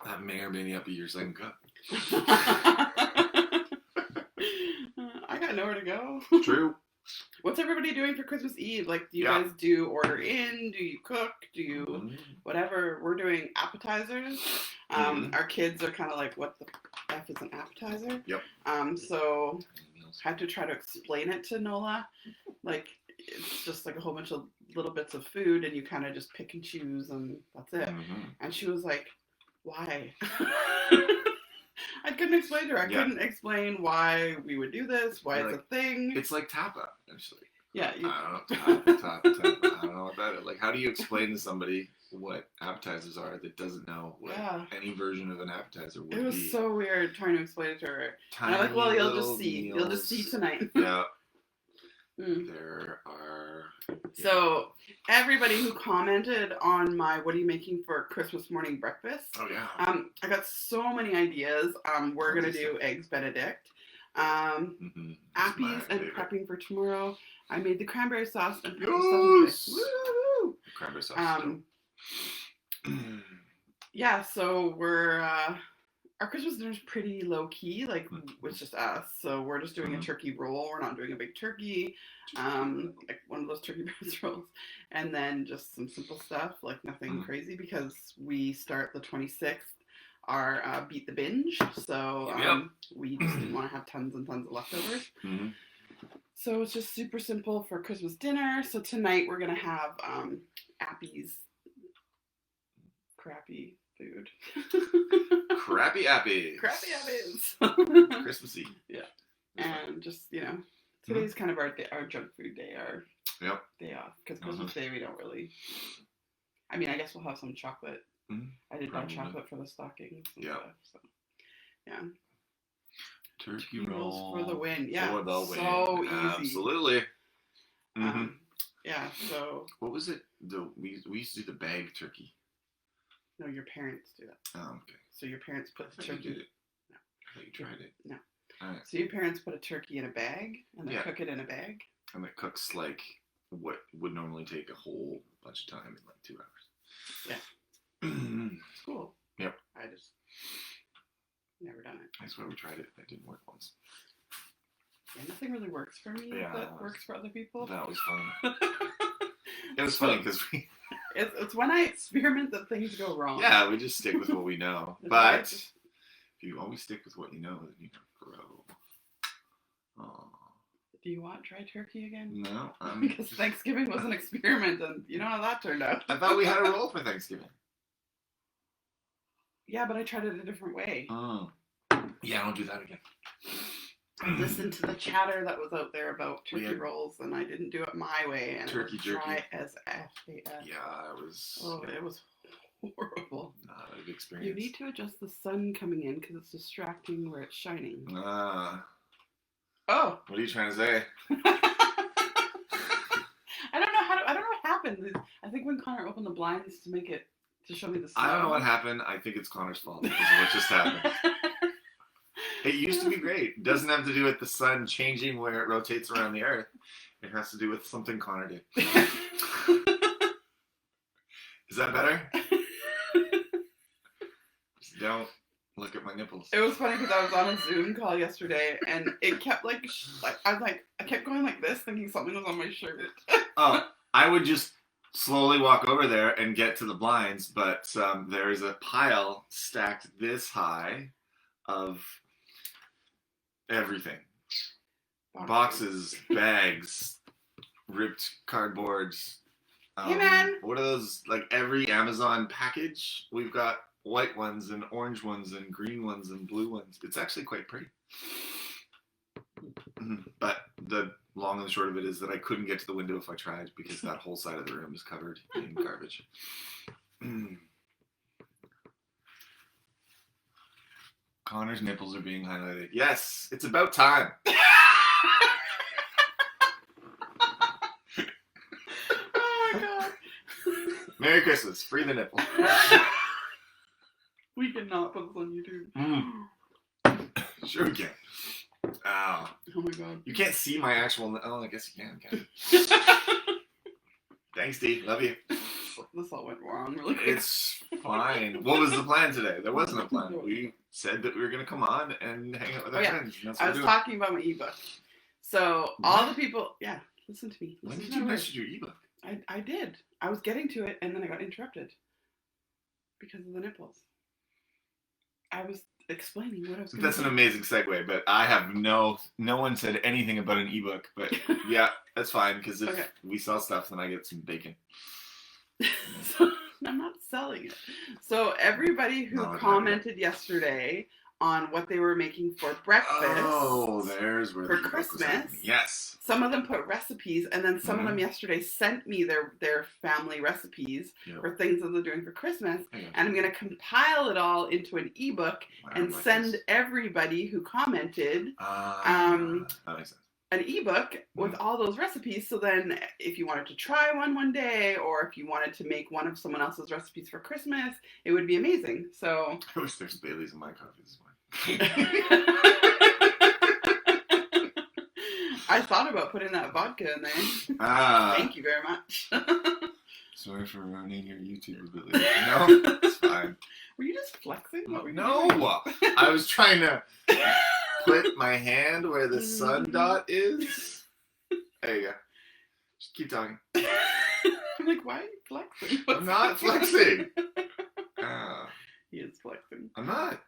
That may or may not be your second cup. I got nowhere to go. True. What's everybody doing for Christmas Eve? Like, do you Yeah. guys do order in? Do you cook? Do you Mm. whatever? We're doing appetizers. Our kids are kind of like, what the F is an appetizer? Yep. So had to try to explain it to Nola. Like, it's just like a whole bunch of little bits of food, and you kind of just pick and choose, and that's it. Mm-hmm. And she was like, why? I couldn't explain to her. I Yeah. couldn't explain why we would do this, why it's a thing. It's like tapa, actually. Yeah. I don't know. Tapa. I don't know what that is. Like, how do you explain to somebody what appetizers are that doesn't know what Yeah. any version of an appetizer would It was be? so weird trying to explain it to her. And I'm like, Tiny well, you'll little just see. You'll just see meals. tonight. Yeah. Mm. There are. So everybody who commented on my "What are you making for Christmas morning breakfast?" Oh yeah. I got so many ideas. We're gonna do eggs Benedict, Mm-hmm. appies, and prepping for tomorrow. I made the cranberry sauce and pepper Yes! sauce. Woo! Cranberry sauce. Yeah, so we're our Christmas dinner's pretty low key, like it's just us. So we're just doing a turkey roll. We're not doing a big turkey, like one of those turkey breast rolls, and then just some simple stuff, like nothing crazy, because we start the 26th our beat the binge. So we just didn't want to have tons and tons of leftovers. Mm-hmm. So it's just super simple for Christmas dinner. So tonight we're gonna have Appy's crappy food. Crappy appies. Crappy Appy's. Christmas Eve. Yeah. And just, today's kind of our junk food day, our day off. Because Christmas Day we don't really. I mean, I guess we'll have some chocolate. Mm-hmm. I did buy chocolate for the stockings and stuff. So, yeah. Turkey rolls roll for the win. Yeah. For the win. So easy. Absolutely. Mm-hmm. Yeah. So. What was it? We used to do the bag turkey. No, your parents do that. Oh, okay. So your parents put the You turkey. did it. No. I thought you tried it. No. All right. So your parents put a turkey in a bag and they cook it in a bag. And it cooks like what would normally take a whole bunch of time in like 2 hours. Yeah. It's cool. Yep. I just never done it. That's why we tried it. That didn't work once. Yeah, nothing really works for me Yeah, that works for other people. That was fun. It was funny because It's when I experiment that things go wrong. Yeah, we just stick with what we know. It's But like- if you always stick with what you know, then you can grow. Oh. Do you want dry turkey again? No. Because Thanksgiving was an experiment, and you know how that turned out. I thought we had a roll for Thanksgiving. Yeah, but I tried it a different way. Oh. Yeah, don't do that again. I listened to the chatter that was out there about turkey Yeah. rolls, and I didn't do it my way, and Turkey it was jerky. dry as F-A-S. Yeah, it was Oh, it was horrible. not a good experience. You need to adjust the sun coming in because it's distracting where it's shining. Oh. What are you trying to say? I don't know what happened. I think when Connor opened the blinds to show me the snow. I don't know what happened. I think it's Connor's fault because of what just happened. It used to be great. It doesn't have to do with the sun changing where it rotates around the earth. It has to do with something Connor did. Is that better? Just don't look at my nipples. It was funny because I was on a Zoom call yesterday, and it kept I kept going like this, thinking something was on my shirt. Oh, I would just slowly walk over there and get to the blinds, but there's a pile stacked this high of everything. Boxes, bags, ripped cardboards. Hey, man. What are those, like every Amazon package? We've got white ones and orange ones and green ones and blue ones. It's actually quite pretty. But the long and the short of it is that I couldn't get to the window if I tried because that whole side of the room is covered in garbage. Connor's nipples are being highlighted. Yes, it's about time. Oh my god. Merry Christmas. Free the nipple. We cannot put this on YouTube. Sure we can. Ow. Oh my god. You can't see my actual... Oh, I guess you can. Thanks, Steve. Love you. This all went wrong really quick. It's fine. What was the plan today? There wasn't a plan. We said that we were going to come on and hang out with our friends. And that's what I we're was doing. talking about my ebook. So all the people... Yeah, listen to me. When Listen did to you my message your ebook? I did. I was getting to it, and then I got interrupted. Because of the nipples. I was explaining what I was going to That's an amazing segue, but I have no one said anything about an ebook, but yeah, that's fine, because if we sell stuff, then I get some bacon. So, I'm not selling it. So everybody who commented yesterday on what they were making for breakfast. Oh, there's where for the ebook was Christmas. at. Yes. Some of them put recipes, and then some of them yesterday sent me their family recipes for things that they're doing for Christmas. And I'm going to compile it all into an ebook and send everybody who commented that makes sense. an ebook with all those recipes. So then if you wanted to try one day, or if you wanted to make one of someone else's recipes for Christmas, it would be amazing. So I wish there's Bailey's in my coffee this morning. I thought about putting that vodka in there. Thank you very much. Sorry for ruining your YouTube ability. No, it's fine. Were you just flexing? What were you doing? I was trying to put my hand where the sun dot is. There you go. Just keep talking. I'm like, why are you flexing? I'm not flexing. He is flexing. I'm not.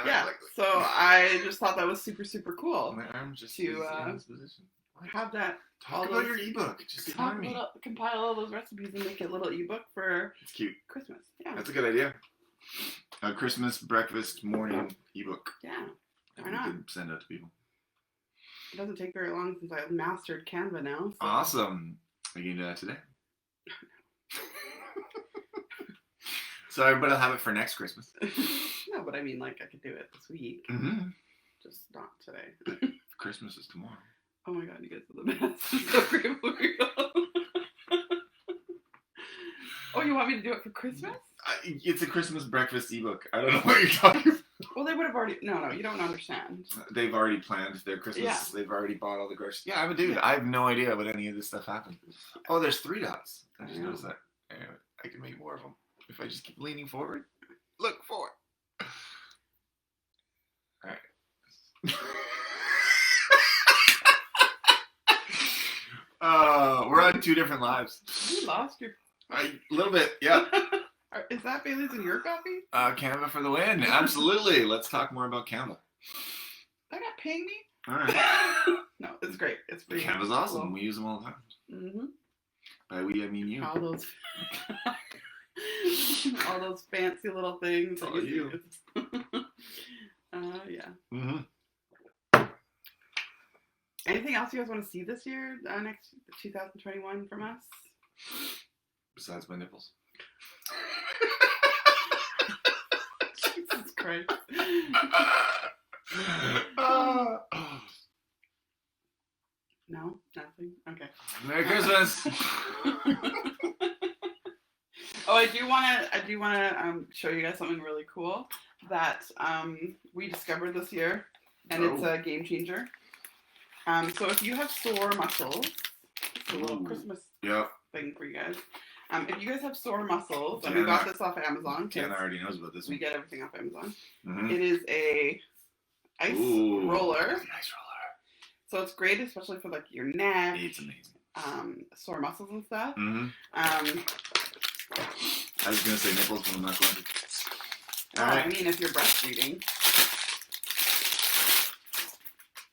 Yeah, so I just thought that was super, super cool. My arm just to in this position. have that. Talk about your ebook. Just ignore me. Compile all those recipes and make a little ebook for It's cute. Christmas. Yeah. That's a good idea. A Christmas breakfast morning ebook. Yeah. Why not? You can send out to people. It doesn't take very long since I've mastered Canva now. So. Awesome. Are you gonna do that today? So everybody will have it for next Christmas. No, but I mean, like, I could do it this week. Mm-hmm. Just not today. Christmas is tomorrow. Oh my god, you guys are the best. I'm so grateful for you. Oh, you want me to do it for Christmas? It's a Christmas breakfast ebook. I don't know what you're talking about. Well, they would have already... No, you don't understand. They've already planned their Christmas. Yeah. They've already bought all the groceries. Yeah, I'm a dude. I have no idea what any of this stuff happened. Oh, there's 3 dots. I just noticed that. Anyway, I can make more of them if I just keep leaning forward. Look forward. All right. We're on run two different lives. You lost your... A little bit, yeah. Is that Bailey's in your coffee? Canva for the win. Absolutely. Let's talk more about Canva. They're not paying me? All right. No, it's great. It's pretty Canva's awesome. cool. We use them all the time. Mm-hmm. By we, I mean you. All those... all those fancy little things. All you. Yeah. Mm-hmm. Anything else you guys want to see this year, next 2021 from us? Besides my nipples. Jesus Christ. No? Nothing? Okay. Merry Christmas. Oh, I do want to show you guys something really cool that we discovered this year, and it's a game changer. So if you have sore muscles, it's a little Christmas thing for you guys. If you guys have sore muscles, and we got this off Amazon. Tiana already knows about this one. We get everything off Amazon. Mm-hmm. It is a ice roller. Ice roller. So it's great, especially for like your neck. It's amazing. Sore muscles and stuff. Mm-hmm. I was gonna say nipples, but I'm not going to. Well, I mean, if you're breastfeeding.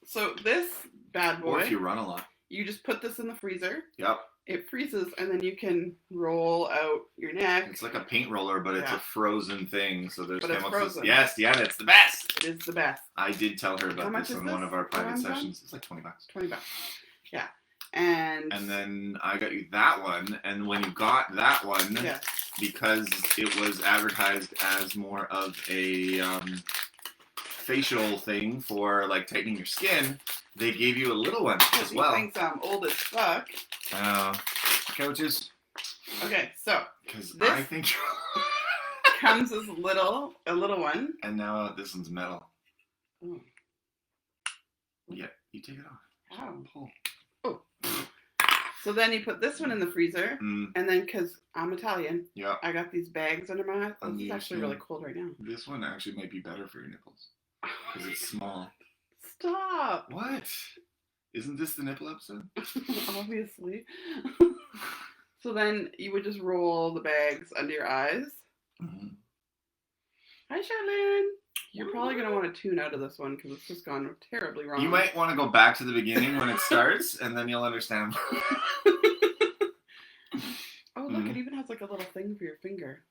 So this bad boy. Or if you run a lot. You just put this in the freezer. Yep. It freezes, and then you can roll out your neck. It's like a paint roller, but it's a frozen thing, so there's But chemicals. it's frozen. Yes, yeah, it's the best. It is the best. I did tell her How about much this is on this one of our private on Amazon? sessions. It's like $20. $20. Yeah. And then I got you that one, and when you got that one, because it was advertised as more of a facial thing for like tightening your skin, they gave you a little one as well. He thinks I'm old as fuck. Coaches. Okay, so Because this I think comes as a little one. And now this one's metal. Oh. Yeah, you take it off. Ow. Pull. Oh. So then you put this one in the freezer, and then because I'm Italian, I got these bags under my eyes. Oh, it's actually really cold right now. This one actually might be better for your nipples because it's small. Stop. What? Isn't this the nipple episode? Obviously. So then you would just roll the bags under your eyes. Mm-hmm. Hi, Charlene. You're probably going to want to tune out of this one because it's just gone terribly wrong. You might want to go back to the beginning when it starts, and then you'll understand. Oh, look, it even has like a little thing for your finger.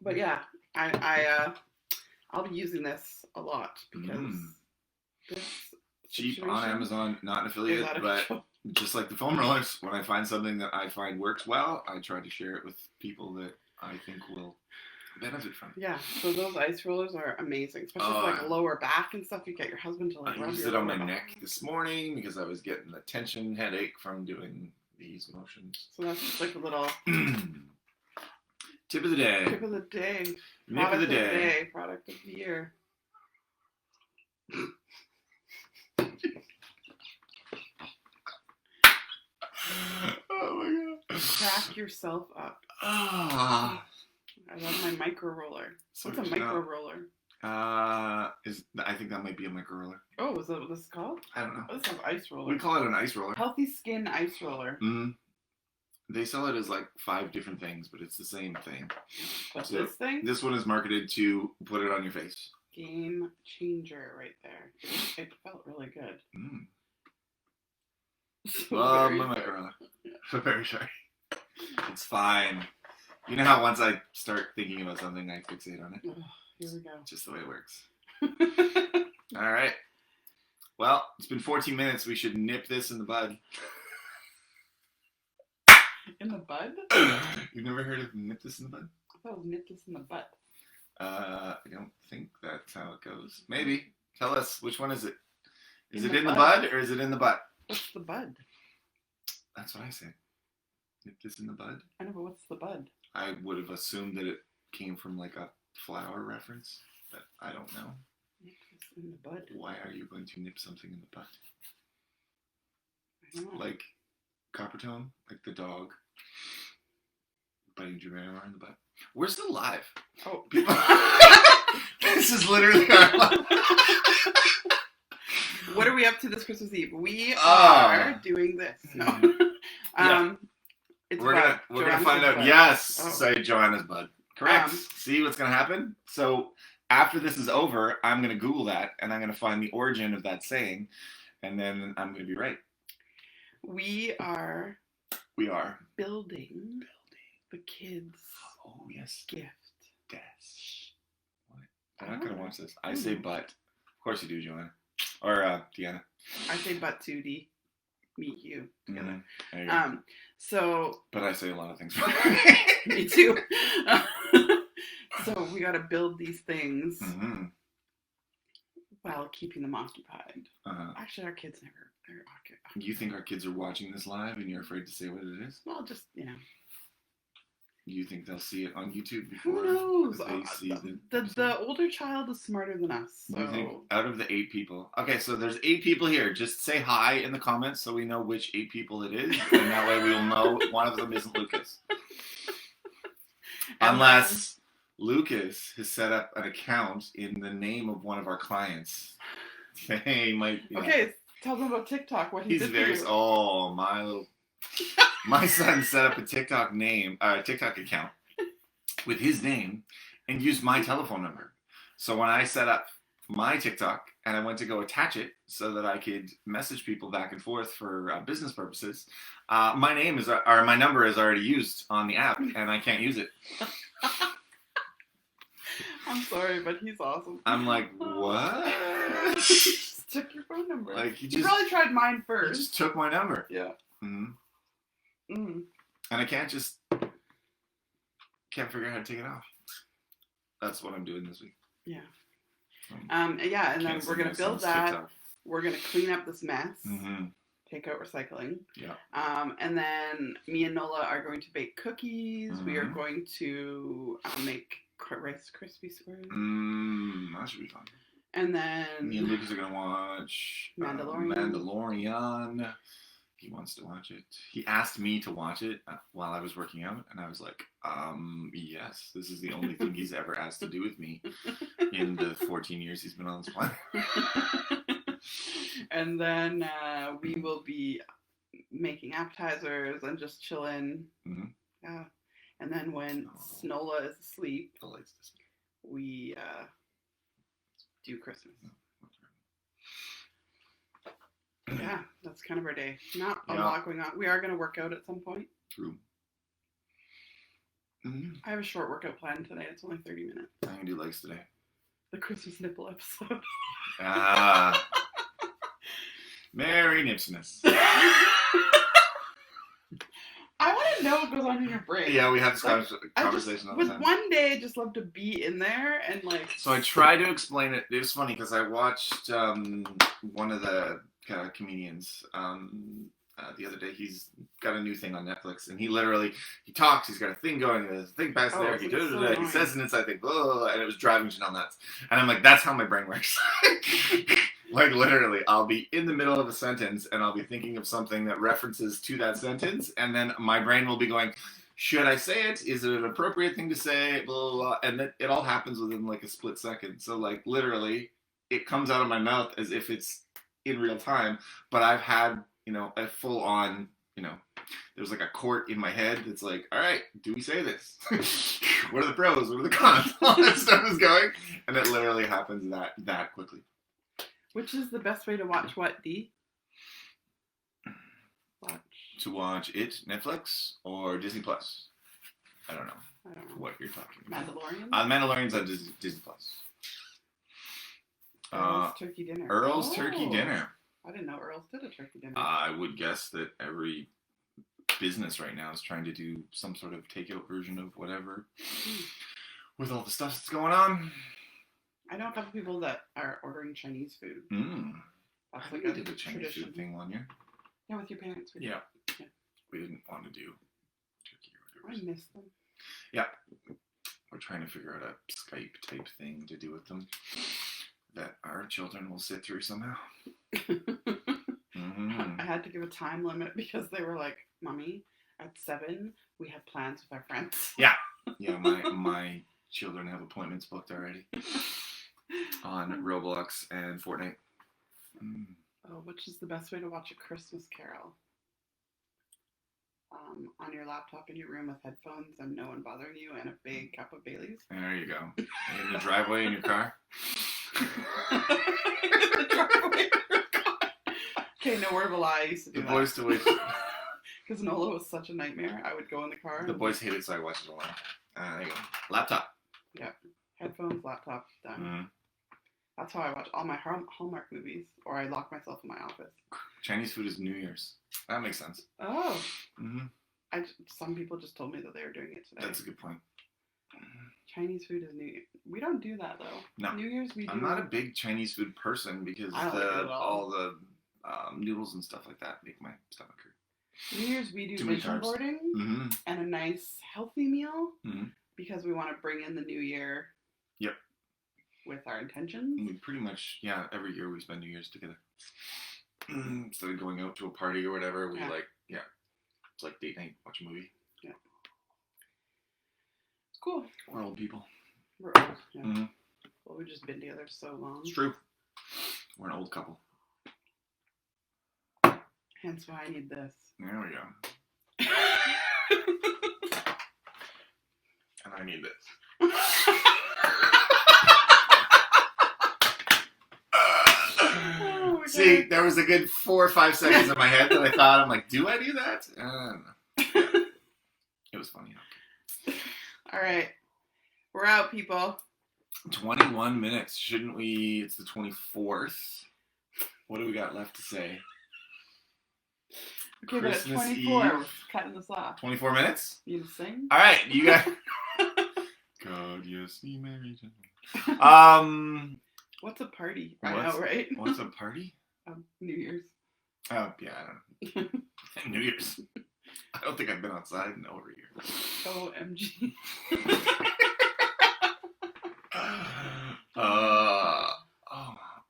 But yeah, I'll be using this a lot because this cheap on Amazon, not an affiliate, but just like the foam rollers, when I find something that I find works well, I try to share it with people that I think will benefit from it. Yeah, so those ice rollers are amazing, especially for like lower back and stuff. You get your husband to like I rub used your it on my lower neck back. this morning because I was getting a tension headache from doing these motions. So that's just like a little tip of the day. Tip of the day. Nip of the day. Product of the year. Oh my god. Crack yourself up. Ah. I love my micro roller. What's a micro roller? I think that might be a micro roller. Oh, is that what this is called? I don't know. Oh, this is ice roller. We call it an ice roller. Healthy skin ice roller. Mm-hmm. They sell it as like 5 different things, but it's the same thing. What's So this thing? This one is marketed to put it on your face. Game changer right there. It felt really good. Mm. So Love very my micro roller. So very sorry. It's fine. You know how once I start thinking about something, I fixate on it? Oh, here we go. Just the way it works. All right. Well, it's been 14 minutes. We should nip this in the bud. In the bud? You've never heard of nip this in the bud? I thought it was nip this in the butt. I don't think that's how it goes. Maybe. Tell us, which one is it? Is it the in the bud. bud or is it in the butt? What's the bud? That's what I said. Nip this in the bud? I know, but what's the bud? I would have assumed that it came from like a flower reference, but I don't know. Nip this in the bud. Why are you going to nip something in the butt? I don't know. Like Coppertone, like the dog biting Jemima in the butt. We're still live. Oh. People... This is literally our life. What are we up to this Christmas Eve? We Ah. are doing this. No. Yeah. It's We're gonna Joanna's find out. bud. Yes, Oh. say Joanna's bud. Correct. See what's gonna happen? So after this is over, I'm gonna Google that and I'm gonna find the origin of that saying, and then I'm gonna be right. We are building the kids' yes. gift. Yes. What? I'm not gonna watch this. I say but. Of course you do, Joanna. Or Deanna. I say but to meet you together. There you go. So. But I say a lot of things. Me too. So we got to build these things while keeping them occupied. Actually, our kids never. They're occupied. You think our kids are watching this live and you're afraid to say what it is? Well, just You think they'll see it on YouTube before? Who knows? They see The older child is smarter than us. So. You think out of the 8 people? Okay, so there's 8 people here. Just say hi in the comments so we know which 8 people it is, and that way we'll know one of them isn't Lucas. Unless Lucas has set up an account in the name of one of our clients. They might. Yeah. Okay, tell them about TikTok. What he did very. for you. Oh, my son set up a TikTok account with his name and used my telephone number. So when I set up my TikTok and I went to go attach it so that I could message people back and forth for business purposes, my number is already used on the app and I can't use it. I'm sorry, but he's awesome. I'm like, what? Just took your phone number. Like you probably tried mine first. He just took my number. Yeah. And I can't figure out how to take it off. That's what I'm doing this week. Yeah. And then we're gonna build that. TikTok. We're gonna clean up this mess. Take out recycling. Yeah. And then me and Nola are going to bake cookies. We are going to make Rice Krispie squares. That should be fun. And then me and Lucas are gonna watch Mandalorian. He wants to watch it. He asked me to watch it while I was working out, and I was like, yes, this is the only thing he's ever asked to do with me in the 14 years he's been on this planet. And then we will be making appetizers and just chilling. Yeah. And then when Snola is asleep, we do Christmas. Yeah, that's kind of our day. Not a lot going on. We are going to work out at some point. True. I have a short workout plan today. It's only 30 minutes. I'm going to do legs today. The Christmas nipple episode. Merry Nipsiness. I want to know what goes on in your brain. Yeah, we have this conversation all the time. With one day, I just love to be in there and like. So I try to explain it. It was funny because I watched one of the comedians the other day. He's got a new thing on Netflix, and he talks. He's got a thing going. There's a thing past there. He says, and it's I think, and it was driving Janelle nuts. And I'm like, that's how my brain works. Like literally, I'll be in the middle of a sentence and I'll be thinking of something that references to that sentence, and then my brain will be going, should I say it? Is it an appropriate thing to say? Blah, blah, blah. And then it all happens within like a split second. So like literally, it comes out of my mouth as if it's in real time, but I've had, a full on, there's like a court in my head that's like, all right, do we say this? What are the pros? What are the cons? All that stuff is going, and it literally happens that quickly. Which is the best way to watch what, D? To watch it, Netflix or Disney Plus? I don't know what you're talking about. Mandalorian? Mandalorian's on Disney Plus. Earl's Turkey Dinner. Earl's Turkey Dinner. I didn't know Earl's did a turkey dinner. I would guess that every business right now is trying to do some sort of takeout version of whatever with all the stuff that's going on. I know a couple people that are ordering Chinese food. That's like we did a Chinese food thing one year. Yeah, with your parents. Yeah. We didn't want to do turkey or whatever. I miss them. Yeah. We're trying to figure out a Skype type thing to do with them that our children will sit through somehow. I had to give a time limit because they were like, Mommy, at 7, we have plans with our friends. Yeah. Yeah, my children have appointments booked already on Roblox and Fortnite. Oh, which is the best way to watch A Christmas Carol? On your laptop in your room with headphones and no one bothering you and a big cup of Bailey's. There you go. In the driveway in your car. The driveway in your car. Okay, no word of a lie. I used to do The that. boys to wait. Because Nola was such a nightmare. I would go in the car. The boys hate it, so I watch it alone. There you go. Laptop. Yeah. Headphones, laptop, done. Mm-hmm. That's how I watch all my Hallmark movies, or I lock myself in my office. Chinese food is New Year's. That makes sense. Oh. Mm-hmm. Some people just told me that they were doing it today. That's a good point. Chinese food is New Year. We don't do that though. No. New Year's we do. I'm not a big Chinese food person because I don't like it at all. all the noodles and stuff like that make my stomach hurt. New Year's we do Too many vision carbs. boarding Mm-hmm. and a nice healthy meal Mm-hmm. because we want to bring in the new year. Yep. With our intentions. We pretty much, every year we spend New Year's together. Instead of going out to a party or whatever, we it's like date night, watch a movie. Yeah. It's cool. We're old people. We're old. Yeah. Mm-hmm. Well, we've just been together so long. It's true. We're an old couple. Hence why I need this. There we go. And I need this. Oh, See, there was a good 4 or 5 seconds in my head that I thought, I'm like, do I do that? I don't know. It was funny. All right. We're out, people. 21 minutes. Shouldn't we? It's the 24th. What do we got left to say? Okay, but at Christmas 24, Eve. we're cutting this off. 24 minutes? You gonna sing? All right, you got. God, you see, Mary Jane. What's a party? What's- I know, right? What's a party? New Year's. Oh, yeah, I don't know. New Year's. I don't think I've been outside in over a year. OMG.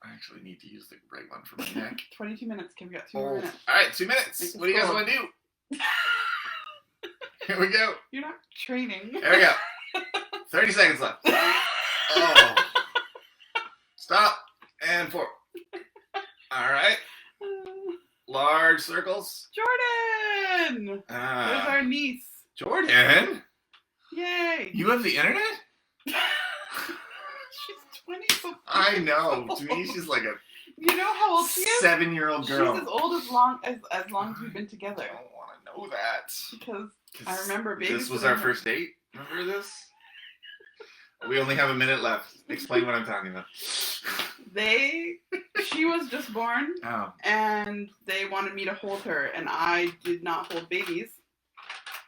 I actually need to use the right one for my neck. 22 minutes. Okay, we got 2 more minutes. All right, 2 minutes. Make this What do you guys go. want to do? Here we go. You're not training. There we go. 30 seconds left. Oh. Stop. And 4. All right. Large circles. Jordan! There's our niece. Jordan? Yay! You have the internet? She's 20 something. I know. To me, she's like a You know how old she is? 7-year-old girl. She's as old as long as we've been I together. don't want to know that. Because I remember This was babysitting our her. first date. Remember this? We only have a minute left. Explain what I'm talking about. She was just born, Oh. and they wanted me to hold her, and I did not hold babies.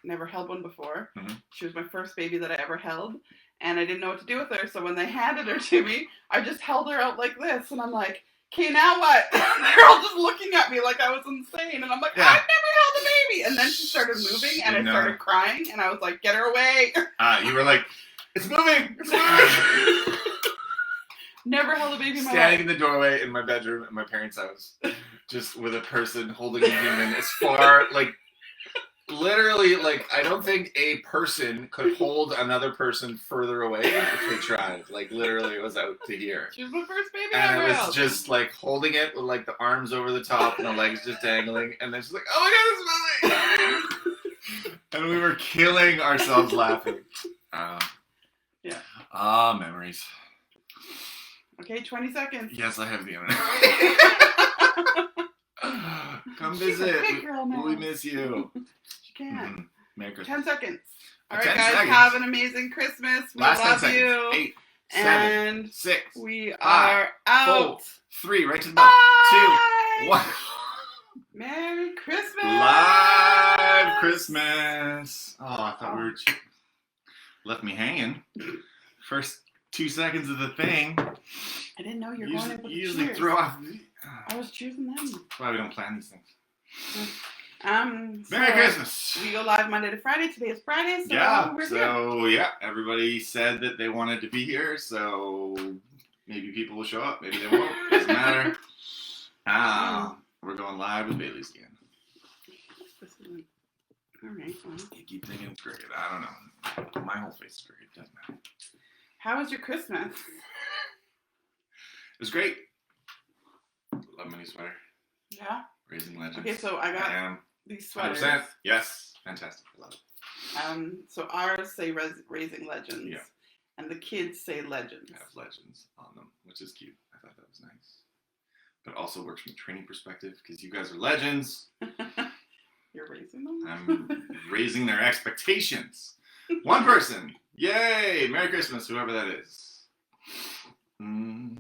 Never held one before. Mhm. She was my first baby that I ever held, and I didn't know what to do with her, so when they handed her to me, I just held her out like this, and I'm like, okay, now what? They're all just looking at me like I was insane, and I'm like, Yeah. I've never held a baby! And then she started moving, and I No. started crying, and I was like, get her away! You were like, it's moving! It's moving! Never held a baby in my Standing life. in the doorway in my bedroom at my parents' house, just with a person holding a human as far, like, literally, like, I don't think a person could hold another person further away if they tried. Like, literally, it was out to here. She was my first baby I And ever it was held. just, like, holding it with, like, the arms over the top and the legs just dangling. And then she's like, oh my god, it's moving! And we were killing ourselves laughing. Yeah. Memories. Okay, 20 seconds. Yes, I have the internet. Come She's a visit. big girl now. We miss you. She can. Mhm. Merry Christmas. 10 seconds. All right, 10 guys, seconds. have an amazing Christmas. We Last 10 love seconds. you. 8, 7, And 6, we 5, are out. 4, 3, right to the bottom. Bye. 2, 1. Merry Christmas. Live Christmas. Oh, I thought we were left me hanging. First 2 seconds of the thing. I didn't know you were going in with You the usually cheers. throw off. I was choosing them. That's why we don't plan these things. So Merry Christmas. We go live Monday to Friday. Today is Friday, so Yeah, we're here. so yeah, everybody said that they wanted to be here, so maybe people will show up, maybe they won't, doesn't matter. We're going live with Bailey's again. This isn't... All right. Well. You keep thinking it's crooked, I don't know. My whole face is crooked, doesn't matter. How was your Christmas? It was great. Love my new sweater. Yeah. Raising legends. Okay, so I got I am. these sweaters. 100%. Yes. Fantastic. I love it. So ours say raising legends. Yeah. And the kids say legends. Have legends on them, which is cute. I thought that was nice. But also works from a training perspective because you guys are legends. You're raising them? I'm raising their expectations. One person. Yay! Merry Christmas, whoever that is. Who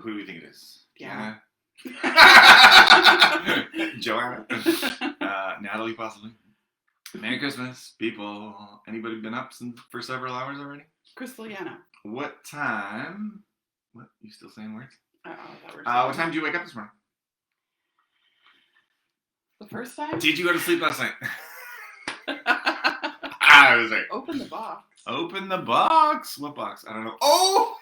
do we think it is? Yeah. Joanna. Natalie, possibly. Merry Christmas, people. Anybody been up for several hours already? Crystal Yana. What time? What? You still saying words? What time did you wake up this morning? The first time? Did you go to sleep last night? I was like, open the box. Open the box. What box? I don't know. Oh!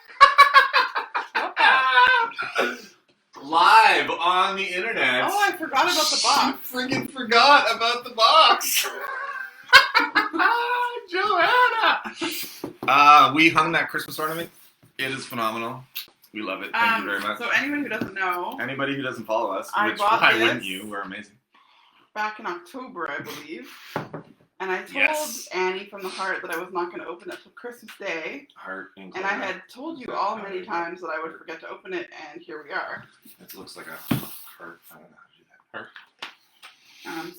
What box? Live on the internet. Oh, I forgot about the box. You friggin' forgot about the box. Joanna! We hung that Christmas ornament. It is phenomenal. We love it. Thank you very much. So anybody who doesn't know. Anybody who doesn't follow us, which bought why this wouldn't you? We're amazing. Back in October, I believe. And I told Annie from the heart that I was not going to open it till Christmas Day. Heart and I had told you all many times that I would forget to open it, and here we are. It looks like a heart. I don't know how to do that. Heart.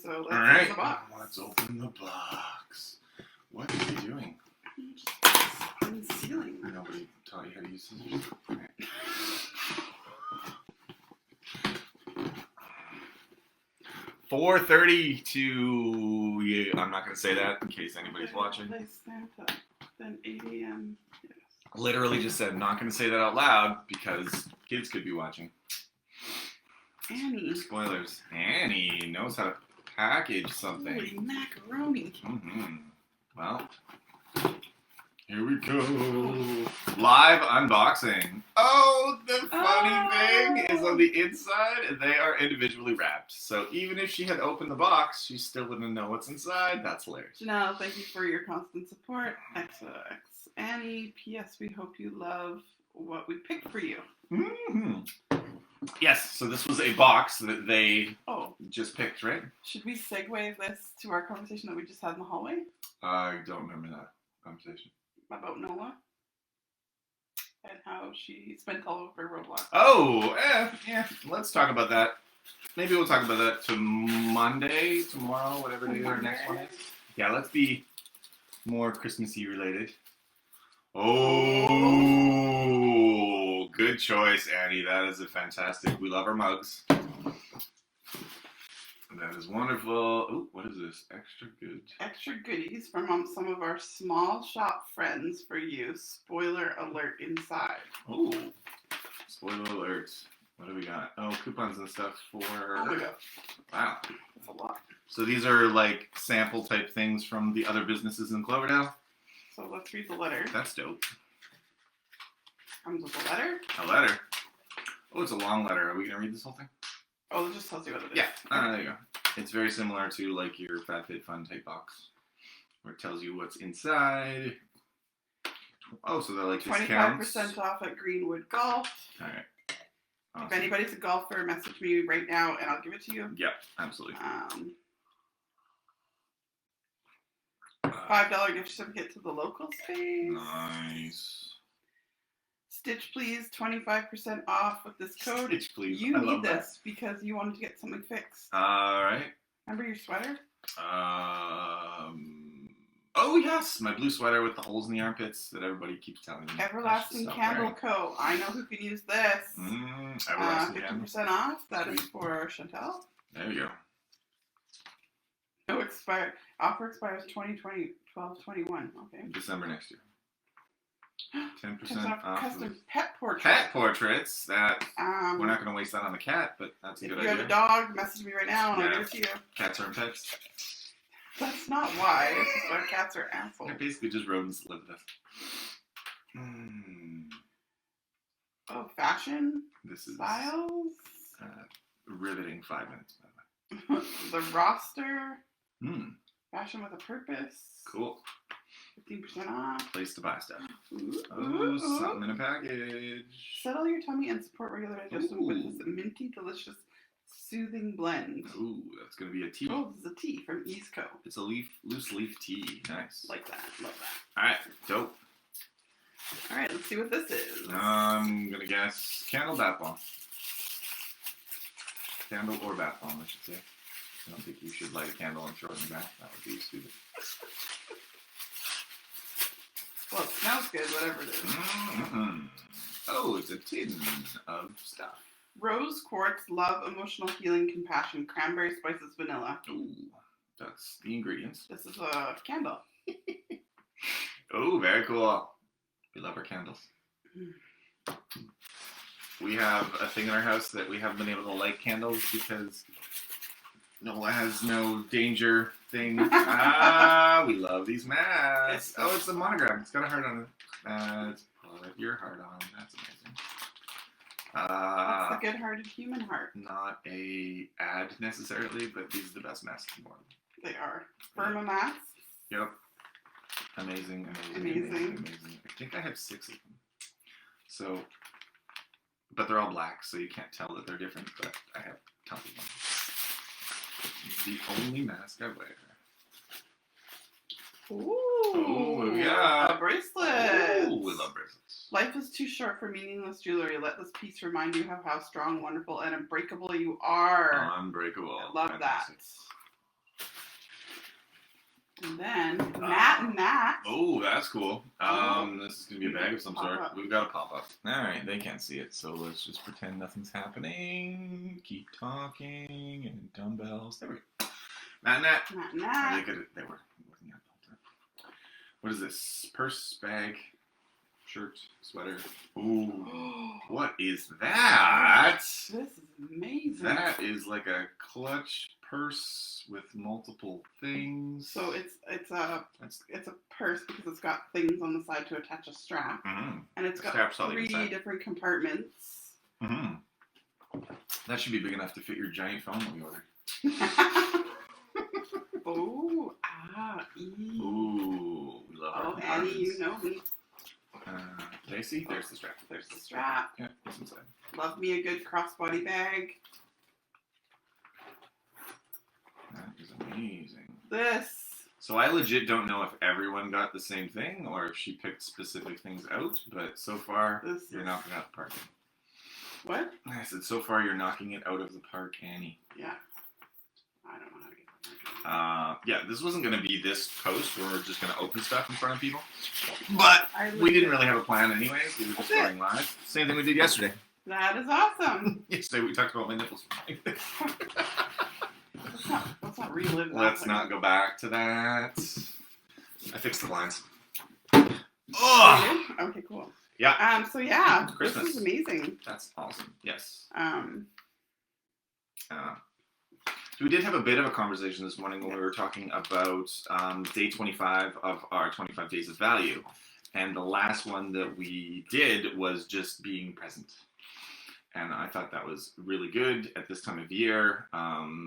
So let's open the box. Let's open the box. What are you doing? Unsealing. Nobody taught you how to use scissors. Okay. 4:30 to. Yeah, I'm not going to say that in case anybody's watching. Santa. Then 8 a.m. Yes. Literally just said not going to say that out loud because kids could be watching. Annie. Spoilers. Annie knows how to package something. Holy macaroni. Mm-hmm. Well, here we go. Live unboxing. Oh, the funny thing is on the inside, they are individually wrapped. So even if she had opened the box, she still wouldn't know what's inside. That's hilarious. Janelle, thank you for your constant support. XOX. Annie, P.S. We hope you love what we picked for you. Mm-hmm. Yes, so this was a box that they just picked, right? Should we segue this to our conversation that we just had in the hallway? I don't remember that conversation. About Noah? And how she spent all of her Roblox. Oh, yeah. Let's talk about that. Maybe we'll talk about that tomorrow, whatever day our next one is. Yeah, let's be more Christmassy related. Oh, good choice, Annie. That is a fantastic. We love our mugs. That is wonderful. Oh, what is this? Extra good. Extra goodies from some of our small shop friends for you. Spoiler alert inside. Oh, spoiler alert. What do we got? Oh, coupons and stuff for... Oh my god. Wow. That's a lot. So these are like sample type things from the other businesses in Cloverdale? So let's read the letter. That's dope. Comes with a letter? A letter? Oh, it's a long letter. Are we going to read this whole thing? Oh, it just tells you what it is. Yeah, there you go. It's very similar to like your FabFitFun type box, where it tells you what's inside. Oh, so they're like discounts. 25% off at Greenwood Golf. All right. Awesome. If anybody's a golfer, message me right now and I'll give it to you. Yep, absolutely. $5 gift certificate to the local space. Nice. Stitch Please, 25% off with this code. Stitch Please. You need this because you wanted to get something fixed. All right. Remember your sweater? Oh, yes. My blue sweater with the holes in the armpits that everybody keeps telling me. Everlasting Candle Co. I know who can use this. Everlasting 50% off. That is for Chantel. There you go. No expire. Offer expires 2020, 12/21. Okay. December next year. 10% off. Custom pet portraits. Pet portraits. That we're not going to waste that on the cat, but that's a good idea. If you have a dog, message me right now and I'll give it to you. Cats aren't pets. That's not why. It's just our cats are assholes. They're basically just rodents that live with us. Oh, fashion. This is styles. Riveting 5 minutes, by the way. The roster. Hmm. Fashion with a purpose. Cool. 15% off. Place to buy stuff. Ooh, Oh, something in a package. Settle your tummy and support regular digestion with this Ooh. minty, delicious, soothing blend. Ooh, that's going to be a tea. Oh, this is a tea from East Coast. It's a loose leaf tea. Nice. Like that. Love that. All right, dope. All right, let's see what this is. I'm going to guess candle bath bomb. Candle or bath bomb, I should say. I don't think you should light a candle and throw it in the bath. That would be stupid. Well, it smells good, whatever it is. Mm-hmm. Oh, it's a tin of stuff. Rose quartz, love, emotional healing, compassion, cranberry spices, vanilla. Ooh, that's the ingredients. This is a candle. Oh, very cool. We love our candles. We have a thing in our house that we haven't been able to light candles because Nola has no danger thing. We love these masks. Oh, it's a monogram. It's got a heart on it. Put your heart on. That's amazing. That's the good-hearted human heart. Not a ad necessarily, but these are the best masks in the world. They are. Burma masks. Yep. Amazing. I think I have 6 of them. So, but they're all black, so you can't tell that they're different, but I have tons of them. The only mask I wear. Ooh. Oh, yeah. A bracelet. Ooh, we love bracelets. Life is too short for meaningless jewelry. Let this piece remind you of how strong, wonderful, and unbreakable you are. Unbreakable. I love Fantastic. that. And then, Nat. Oh, that's cool. This is going to be a bag of some sort. Pop-up. We've got a pop-up. All right, they can't see it, so let's just pretend nothing's happening. Keep talking, and dumbbells. There we go. Nat. Nat. They were looking at it. What is this? Purse, bag, shirt, sweater. Ooh, what is that? This is amazing. That is like a clutch purse with multiple things. So it's a purse because it's got things on the side to attach a strap, and it's got 3 different compartments. That should be big enough to fit your giant phone that we ordered. Ooh, we love our compartments. Annie, you know me. Daisy, there's the strap. There's the strap. Yeah, it's inside. Love me a good crossbody bag. That is amazing. This. So I legit don't know if everyone got the same thing or if she picked specific things out, but so far you're knocking it out of the park. What? I said so far you're knocking it out of the park, Annie. Yeah. I don't know how to get that. Yeah, this wasn't going to be this post where we're just going to open stuff in front of people, but we didn't really have a plan anyways. We were just going live. Same thing we did yesterday. That is awesome. Yesterday we talked about my nipples. Let's not relive that. Let's not go back to that. I fixed the blinds. Oh! Okay, cool. Yeah. So yeah, Christmas. This is amazing. That's awesome. Yes. We did have a bit of a conversation this morning when we were talking about day 25 of our 25 days of value. And the last one that we did was just being present. And I thought that was really good at this time of year,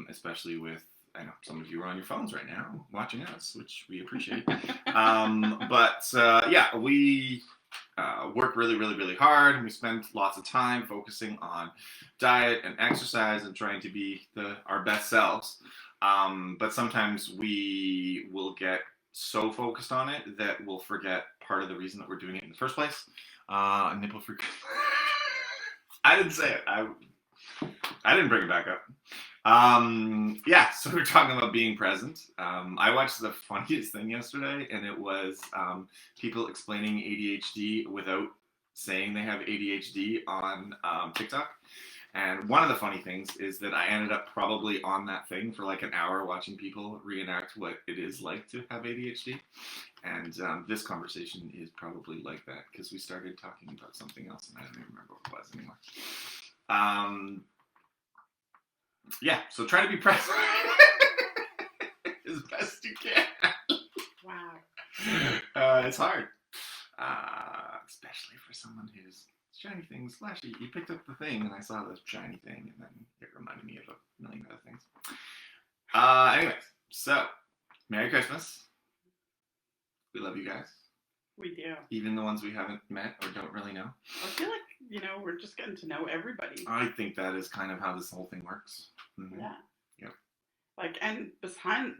especially with, I know some of you are on your phones right now watching us, which we appreciate. Yeah, we work really, really, really hard. And we spend lots of time focusing on diet and exercise and trying to be our best selves. But sometimes we will get so focused on it that we'll forget part of the reason that we're doing it in the first place. Nipple freak. I didn't say it. I didn't bring it back up. Yeah, so we're talking about being present. I watched the funniest thing yesterday, and it was people explaining ADHD without saying they have ADHD on TikTok. And one of the funny things is that I ended up probably on that thing for like an hour watching people reenact what it is like to have ADHD. And this conversation is probably like that because we started talking about something else and I don't even remember what it was anymore. Yeah, so try to be present as best you can. Wow. It's hard, especially for someone who's shiny things, flashy. You picked up the thing and I saw this shiny thing and then it reminded me of a million other things. Anyways, so Merry Christmas. We love you guys. We do. Even the ones we haven't met or don't really know. I feel like, we're just getting to know everybody. I think that is kind of how this whole thing works. Mm-hmm. Yeah. Yep. Like, and behind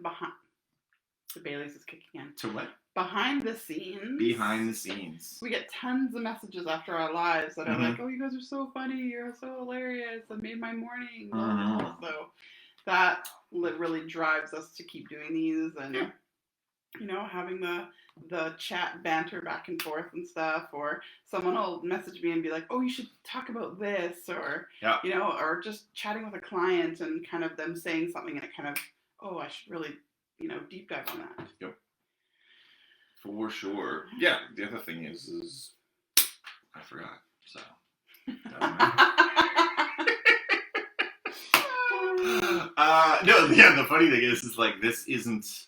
the Bailey's is kicking in. To what? Behind the scenes. Behind the scenes. We get tons of messages after our lives that are like, oh, you guys are so funny. You're so hilarious. It made my morning. So that really drives us to keep doing these and, having the chat banter back and forth and stuff. Or someone will message me and be like, oh, you should talk about this. Or, or just chatting with a client and kind of them saying something and it kind of, oh, I should really, deep dive on that. Yep. For sure. Yeah, the other thing is I forgot. So. The funny thing is like this isn't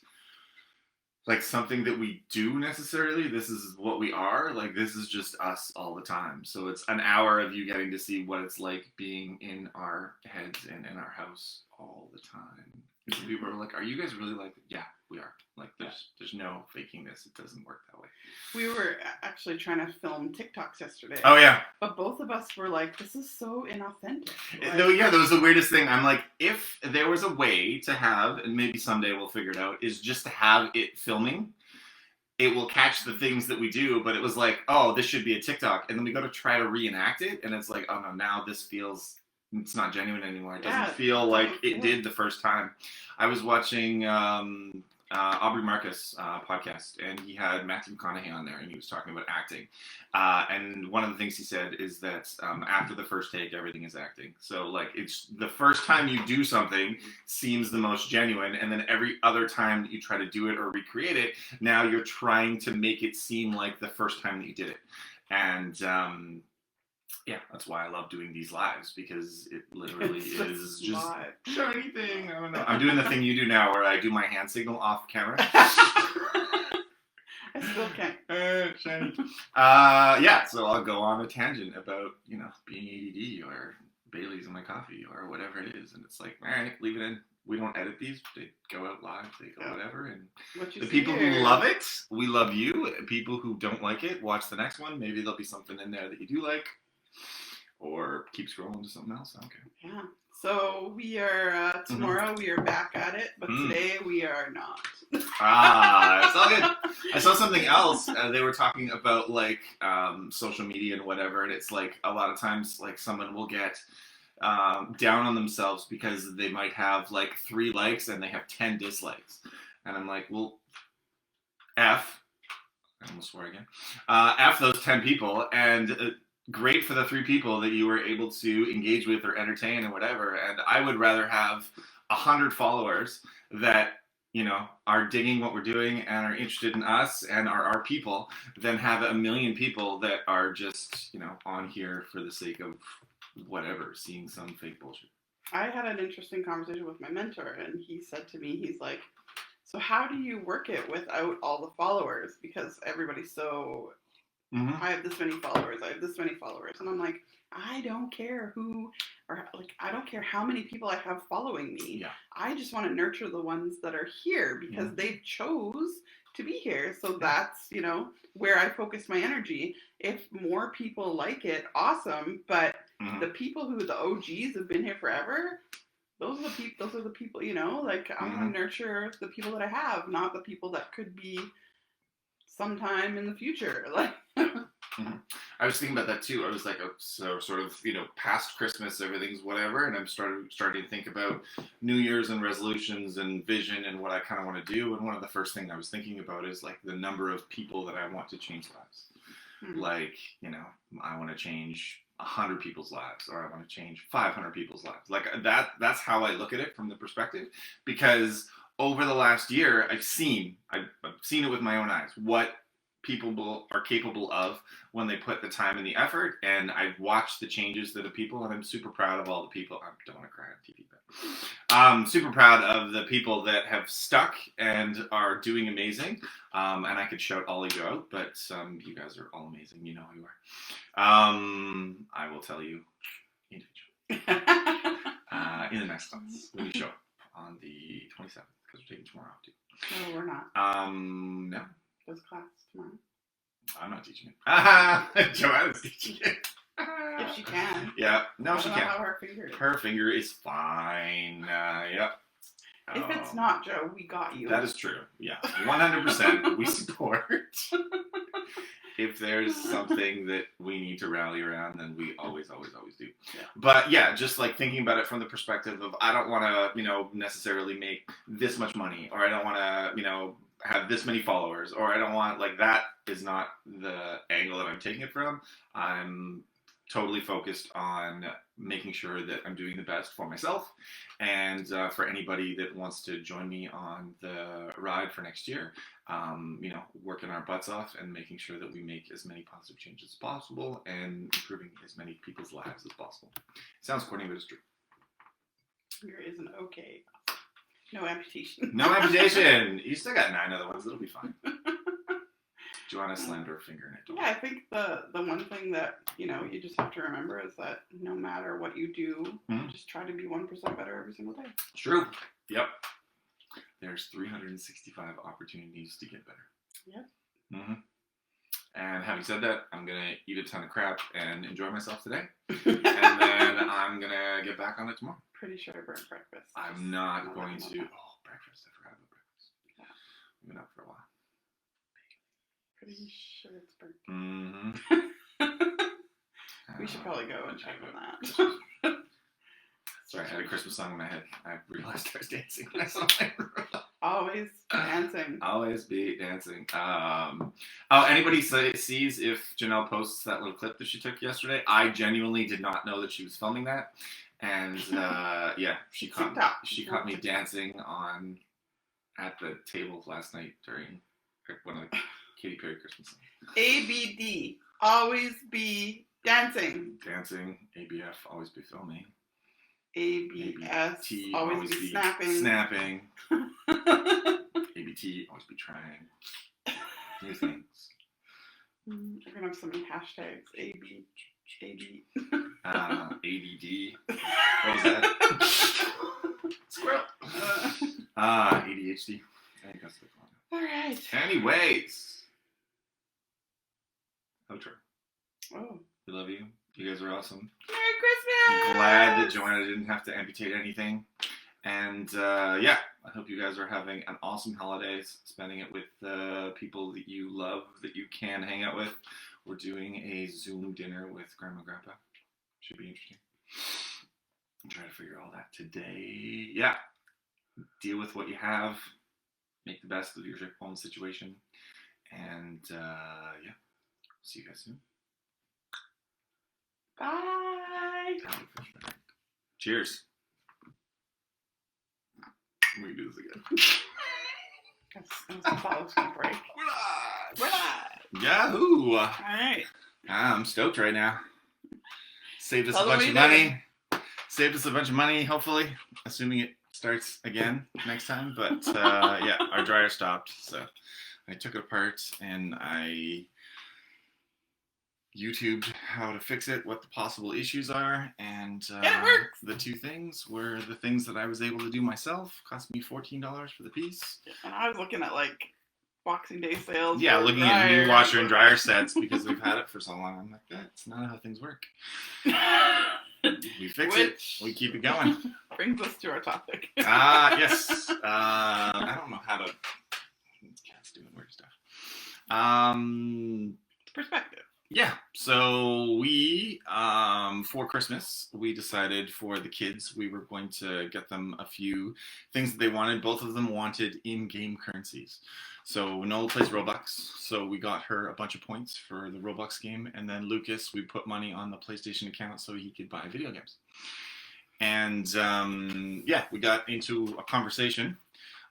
like something that we do necessarily. This is what we are. Like this is just us all the time. So it's an hour of you getting to see what it's like being in our heads and in our house all the time. And so people are like, "Are you guys really like?" Yeah, we are. Like there's no faking this. It doesn't work that way. We were actually trying to film TikToks yesterday. Oh yeah. But both of us were like, "This is so inauthentic." Like, no, yeah, that was the weirdest thing. I'm like, if there was a way to have, and maybe someday we'll figure it out, is just to have it filming. It will catch the things that we do, but it was like, oh, this should be a TikTok, and then we go to try to reenact it, and it's like, oh no, now this feels. It's not genuine anymore. It doesn't feel like it did the first time. I was watching Aubrey Marcus podcast, and he had Matthew McConaughey on there, and he was talking about acting. And one of the things he said is that after the first take, everything is acting. So like it's the first time you do something seems the most genuine, and then every other time that you try to do it or recreate it, now you're trying to make it seem like the first time that you did it. And yeah, that's why I love doing these lives, because it literally is just show anything. I don't know. I'm doing the thing you do now where I do my hand signal off camera. I still can't. Shiny. So I'll go on a tangent about, being ADD or Bailey's in my coffee or whatever it is. And it's like, all right, leave it in. We don't edit these. They go out live. They go whatever. And the people who love it, we love you. People who don't like it, watch the next one. Maybe there'll be something in there that you do like. Or keep scrolling to something else. Okay. Yeah. So we are tomorrow. We are back at it, but today we are not. It's all good. I saw something else. They were talking about like social media and whatever, and it's like a lot of times like someone will get down on themselves because they might have like 3 likes and they have 10 dislikes, and I'm like, well, I almost swore again. F those 10 people and. Great for the 3 people that you were able to engage with or entertain or whatever. And I would rather have 100 followers that, are digging what we're doing and are interested in us and are our people than have 1 million people that are just, on here for the sake of whatever, seeing some fake bullshit. I had an interesting conversation with my mentor, and he said to me, he's like, so how do you work it without all the followers? Because everybody's so... I have this many followers. And I'm like, I don't care I don't care how many people I have following me. Yeah. I just want to nurture the ones that are here because they chose to be here. So that's, where I focus my energy. If more people like it, awesome. But the people who the OGs have been here forever, those are the people, like I want to nurture the people that I have, not the people that could be sometime in the future. Like I was thinking about that too. I was like, so sort of, past Christmas, everything's whatever, and I'm starting to think about New Year's and resolutions and vision and what I kind of want to do. And one of the first things I was thinking about is like the number of people that I want to change lives. Like, I want to change 100 people's lives, or I want to change 500 people's lives. Like that's how I look at it from the perspective, because over the last year, I've seen it with my own eyes, what people are capable of when they put the time and the effort, and I've watched the changes that the people, and I'm super proud of all the people. I don't want to cry on TV, but I'm super proud of the people that have stuck and are doing amazing, and I could shout all of you out, but you guys are all amazing. You know who you are. I will tell you individually in the next class when we show up on the 27th. Because we're taking tomorrow off too. No, we're not. No. Does class tomorrow? I'm not teaching it. Joanna's teaching it. If she can. Yeah. No, I she don't know can't. how her finger is. Her finger is fine. Yep. If it's not, Joe, we got you. That is true. Yeah. 100% we support. If there's something that we need to rally around, then we always do. Yeah. But yeah, just like thinking about it from the perspective of I don't want to, necessarily make this much money, or I don't want to, have this many followers, or I don't want, like, that is not the angle that I'm taking it from. I'm totally focused on making sure that I'm doing the best for myself and for anybody that wants to join me on the ride for next year. Working our butts off and making sure that we make as many positive changes as possible and improving as many people's lives as possible. Sounds corny, but it's true. Finger isn't okay. No amputation. No amputation. You still got 9 other ones. It'll be fine. Joanna slammed her finger in it. Yeah, I think the one thing that, you just have to remember is that no matter what you do, just try to be 1% better every single day. It's true. Yep. There's 365 opportunities to get better. Yep. Mm-hmm. And having said that, I'm going to eat a ton of crap and enjoy myself today. And then I'm going to get back on it tomorrow. Pretty sure I burnt breakfast. I'm not going to... Oh, breakfast. I forgot about breakfast. Yeah. I've been up for a while. Pretty sure it's burnt. Mm-hmm. We should probably go and check on that. Sorry, I had a Christmas song in my head. I realized I was dancing when I saw my room. Always dancing. Always be dancing. Anybody sees if Janelle posts that little clip that she took yesterday? I genuinely did not know that she was filming that. And she caught me dancing at the table last night during one of the Katy Perry Christmas songs. ABD. Always be dancing. Dancing. ABF. Always be filming. ABS. ABT, always be snapping. Snapping. ABT. Always be trying. New things. We're gonna have so many hashtags. AB. ADD. What was that? Squirrel. ADHD. I think that's the one. All right. Anyways. Outro. Oh. We love you. You guys are awesome. Merry Christmas! I'm glad that Joanna didn't have to amputate anything. And I hope you guys are having an awesome holidays, spending it with people that you love, that you can hang out with. We're doing a Zoom dinner with Grandma and Grandpa. Should be interesting. I'm trying to figure all that today. Yeah. Deal with what you have. Make the best of your own situation. And see you guys soon. Bye. Cheers. We can do this again. I thought it was going to break. We're live. Yahoo! All right. I'm stoked right now. Saved us a Tell bunch them of what you money. Saved us a bunch of money, hopefully. Assuming it starts again next time. But our dryer stopped. So I took it apart and I YouTubed how to fix it, what the possible issues are, and it works. The two things were the things that I was able to do myself. Cost me $14 for the piece. And I was looking at Boxing Day sales. Yeah, looking at new washer and dryer sets because we've had it for so long. I'm like, that's not how things work. We fix it. We keep it going. Brings us to our topic. Yes. I don't know how to. Cat's doing weird stuff. Perspective. Yeah, so we, for Christmas, we decided for the kids, we were going to get them a few things that they wanted. Both of them wanted in-game currencies. So Noel plays Roblox, so we got her a bunch of points for the Roblox game. And then Lucas, we put money on the PlayStation account so he could buy video games. And we got into a conversation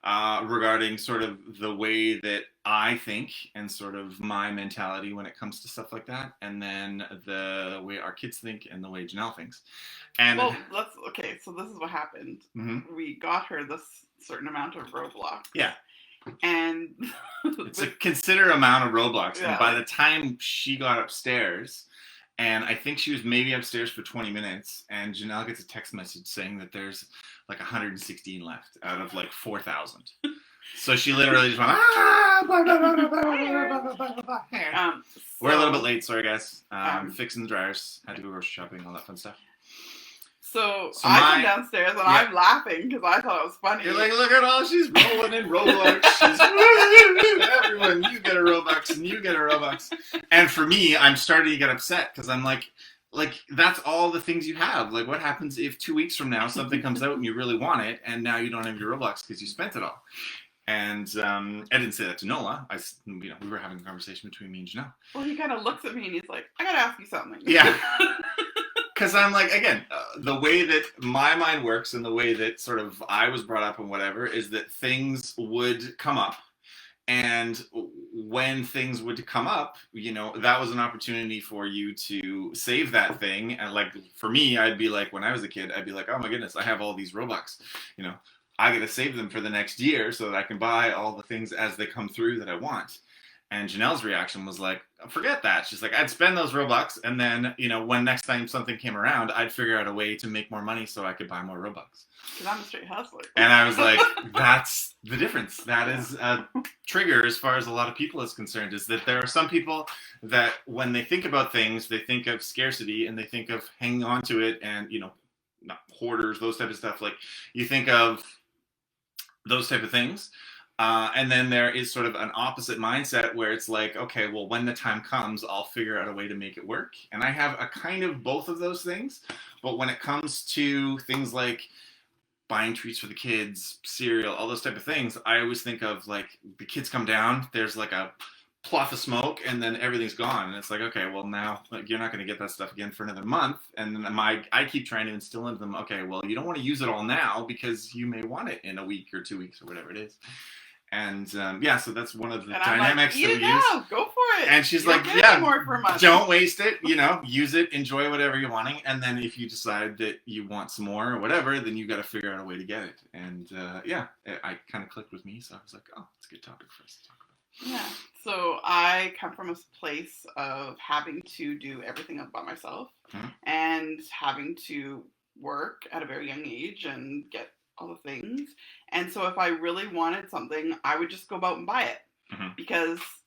regarding sort of the way that I think and sort of my mentality when it comes to stuff like that, and then the way our kids think and the way Janelle thinks. And so this is what happened. Mm-hmm. We got her this certain amount of Roblox. Yeah. And it's a considerable amount of Roblox. Yeah. And by the time she got upstairs, and I think she was maybe upstairs for 20 minutes, and Janelle gets a text message saying that there's 116 left out of 4,000. So she literally just went, ah, blah, blah, blah, blah, blah, blah, blah, blah, blah, blah. We're a little bit late, sorry guys. Fixing the dryers, had to go grocery shopping, all that fun stuff. So I come downstairs and I'm laughing because I thought it was funny. You're like, look at all she's rolling in Robux. She's everyone, you get a Robux and you get a Robux. And for me, I'm starting to get upset because I'm like that's all the things you have. Like, what happens if 2 weeks from now something comes out and you really want it, and now you don't have your Robux because you spent it all? And I didn't say that to Nola. We were having a conversation between me and Janelle. Well, he kind of looks at me and he's like, I gotta ask you something. Yeah. Because I'm like, again, the way that my mind works and the way that sort of I was brought up and whatever is that things would come up. And when things would come up, that was an opportunity for you to save that thing. And like, for me, I'd be like, when I was a kid, I'd be like, oh my goodness, I have all these Robux. I got to save them for the next year so that I can buy all the things as they come through that I want. And Janelle's reaction was like, forget that. She's like, I'd spend those Robux, and then, when next time something came around, I'd figure out a way to make more money so I could buy more Robux. Because I'm a straight hustler. And I was like, that's the difference. That is a trigger as far as a lot of people is concerned, is that there are some people that when they think about things, they think of scarcity and they think of hanging on to it and, not hoarders, those type of stuff. Like, you think of those type of things. And then there is sort of an opposite mindset where it's like, okay, well, when the time comes, I'll figure out a way to make it work. And I have a kind of both of those things. But when it comes to things like buying treats for the kids, cereal, all those type of things, I always think of like the kids come down, there's like a pluff of smoke and then everything's gone. And it's like, okay, well now you're not going to get that stuff again for another month. And then I keep trying to instill into them, okay, well, you don't want to use it all now because you may want it in a week or 2 weeks or whatever it is. And so that's one of the dynamics that we use. Go for it. And she's like, don't waste it. Use it, enjoy whatever you're wanting. And then if you decide that you want some more or whatever, then you got to figure out a way to get it. And I kind of clicked with me. So I was like, oh, it's a good topic for us to talk about. Yeah. So I come from a place of having to do everything by myself and having to work at a very young age and get all the things. And so if I really wanted something, I would just go out and buy it.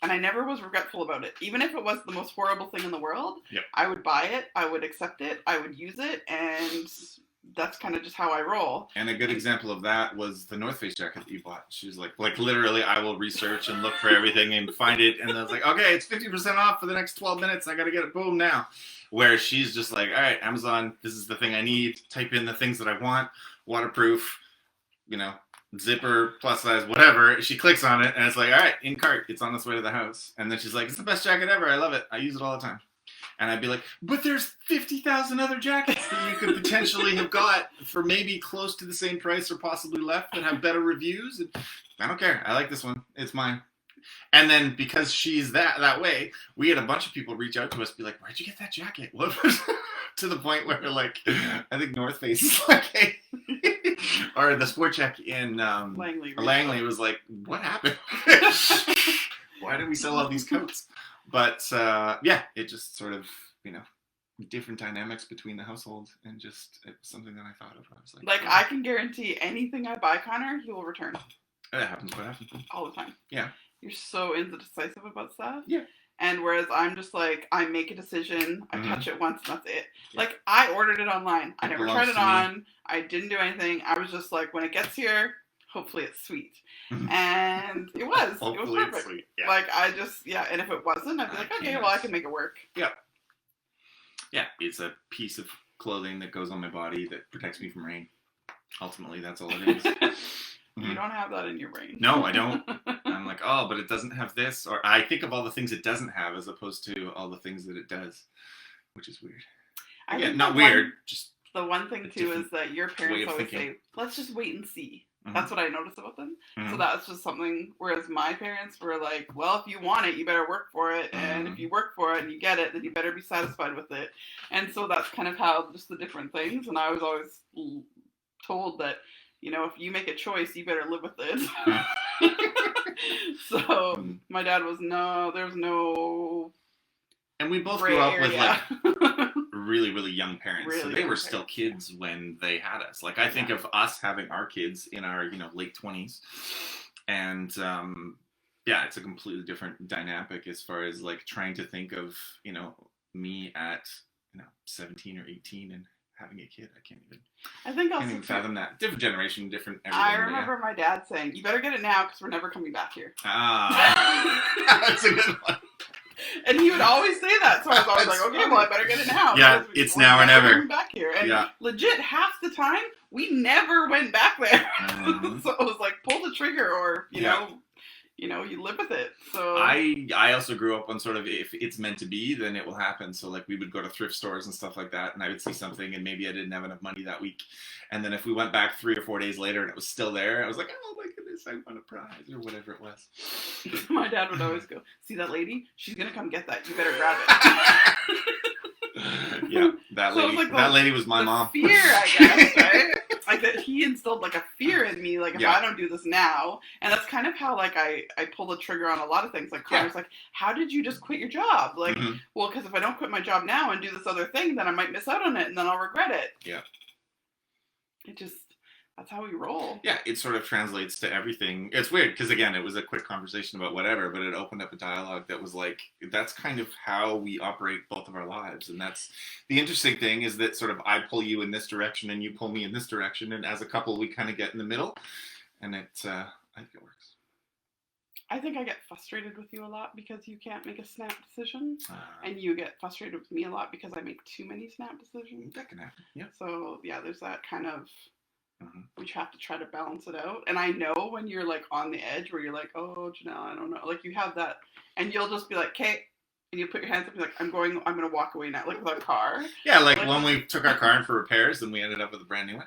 And I never was regretful about it. Even if it was the most horrible thing in the world, I would buy it, I would accept it, I would use it, and that's kind of just how I roll. And a good example of that was the North Face jacket that you bought. She was like literally, I will research and look for everything and find it. And I was like, okay, it's 50% off for the next 12 minutes. I got to get it, boom, now. Where she's just like, all right, Amazon, this is the thing I need. Type in the things that I want. Waterproof, zipper, plus size, whatever. She clicks on it and it's like, all right, in cart. It's on its way to the house. And then she's like, it's the best jacket ever. I love it. I use it all the time. And I'd be like, but there's 50,000 other jackets that you could potentially have got for maybe close to the same price or possibly less that have better reviews. And I don't care. I like this one. It's mine. And then because she's that way, we had a bunch of people reach out to us, be like, where'd you get that jacket? What was to the point where like, I think North Face is like, hey, or the Sport Check in Langley was like, what happened? Why did we sell all these coats? But it just sort of, different dynamics between the household and just something that I thought of. I was like, I can guarantee anything I buy, Connor, he will return. That happens quite often. All the time. Yeah. You're so indecisive about stuff. Yeah. And whereas I'm just like, I make a decision, I touch it once, and that's it. Yeah. Like, I ordered it online. I never tried it on. I didn't do anything. I was just like, when it gets here, hopefully it's sweet. And it was. It was perfect. It's sweet. Yeah. Like, and if it wasn't, I'd be like, okay, well, I can make it work. Yeah. Yeah, it's a piece of clothing that goes on my body that protects me from rain. Ultimately, that's all it is. You don't have that in your brain. No, I don't. I'm like, oh, but it doesn't have this. Or I think of all the things it doesn't have as opposed to all the things that it does, which is weird. Again, not weird, just the one thing, too, is that your parents always say, let's just wait and see. That's what I noticed about them. So that's just something, whereas my parents were like, well, if you want it, you better work for it. And if you work for it and you get it, then you better be satisfied with it. And so that's kind of how just the different things. And I was always told that, if you make a choice, you better live with it. So my dad was, there's no. And we both grew up with like really, really young parents. Really, so they were still kids when they had us. Like I think of us having our kids in our, late 20s. And yeah, it's a completely different dynamic as far as like trying to think of, me at 17 or 18 and having a kid. I can't even fathom that. Different generation, different everything. I remember my dad saying, "You better get it now because we're never coming back here." That's a good one. And he would always say that, so I was always like, "Okay, well, I better get it now." Yeah, it's now or never. Coming back here, and legit half the time we never went back there. So it was like, pull the trigger, or you know, you live with it. So I also grew up on sort of, if it's meant to be, then it will happen. So like we would go to thrift stores and stuff like that, and I would see something, and maybe I didn't have enough money that week, and then if we went back 3 or 4 days later and it was still there, I was like, oh my goodness, I won a prize or whatever it was. My dad would always go, "See that lady? She's gonna come get that. You better grab it." Yeah, that lady. Like that lady was my mom. Fear, I guess, right? Like that he instilled like a fear in me, like if I don't do this now, and that's kind of how like I pull the trigger on a lot of things. Like Connor's like, "How did you just quit your job?" Like, well, because if I don't quit my job now and do this other thing, then I might miss out on it, and then I'll regret it. Yeah. That's how we roll. Yeah, it sort of translates to everything. It's weird because, again, it was a quick conversation about whatever, but it opened up a dialogue that was like, that's kind of how we operate both of our lives. And that's the interesting thing, is that sort of I pull you in this direction and you pull me in this direction. And as a couple, we kind of get in the middle. And I think it works. I think I get frustrated with you a lot because you can't make a snap decision. And you get frustrated with me a lot because I make too many snap decisions. That can happen, yeah. So, yeah, there's that kind of... We have to try to balance it out. And I know when you're like on the edge where you're like, "Oh, Janelle, I don't know." Like you have that, and you'll just be like, "Okay," and you put your hands up and be like, I'm going to walk away now, like with our car. Yeah, like when we took our car in for repairs and we ended up with a brand new one.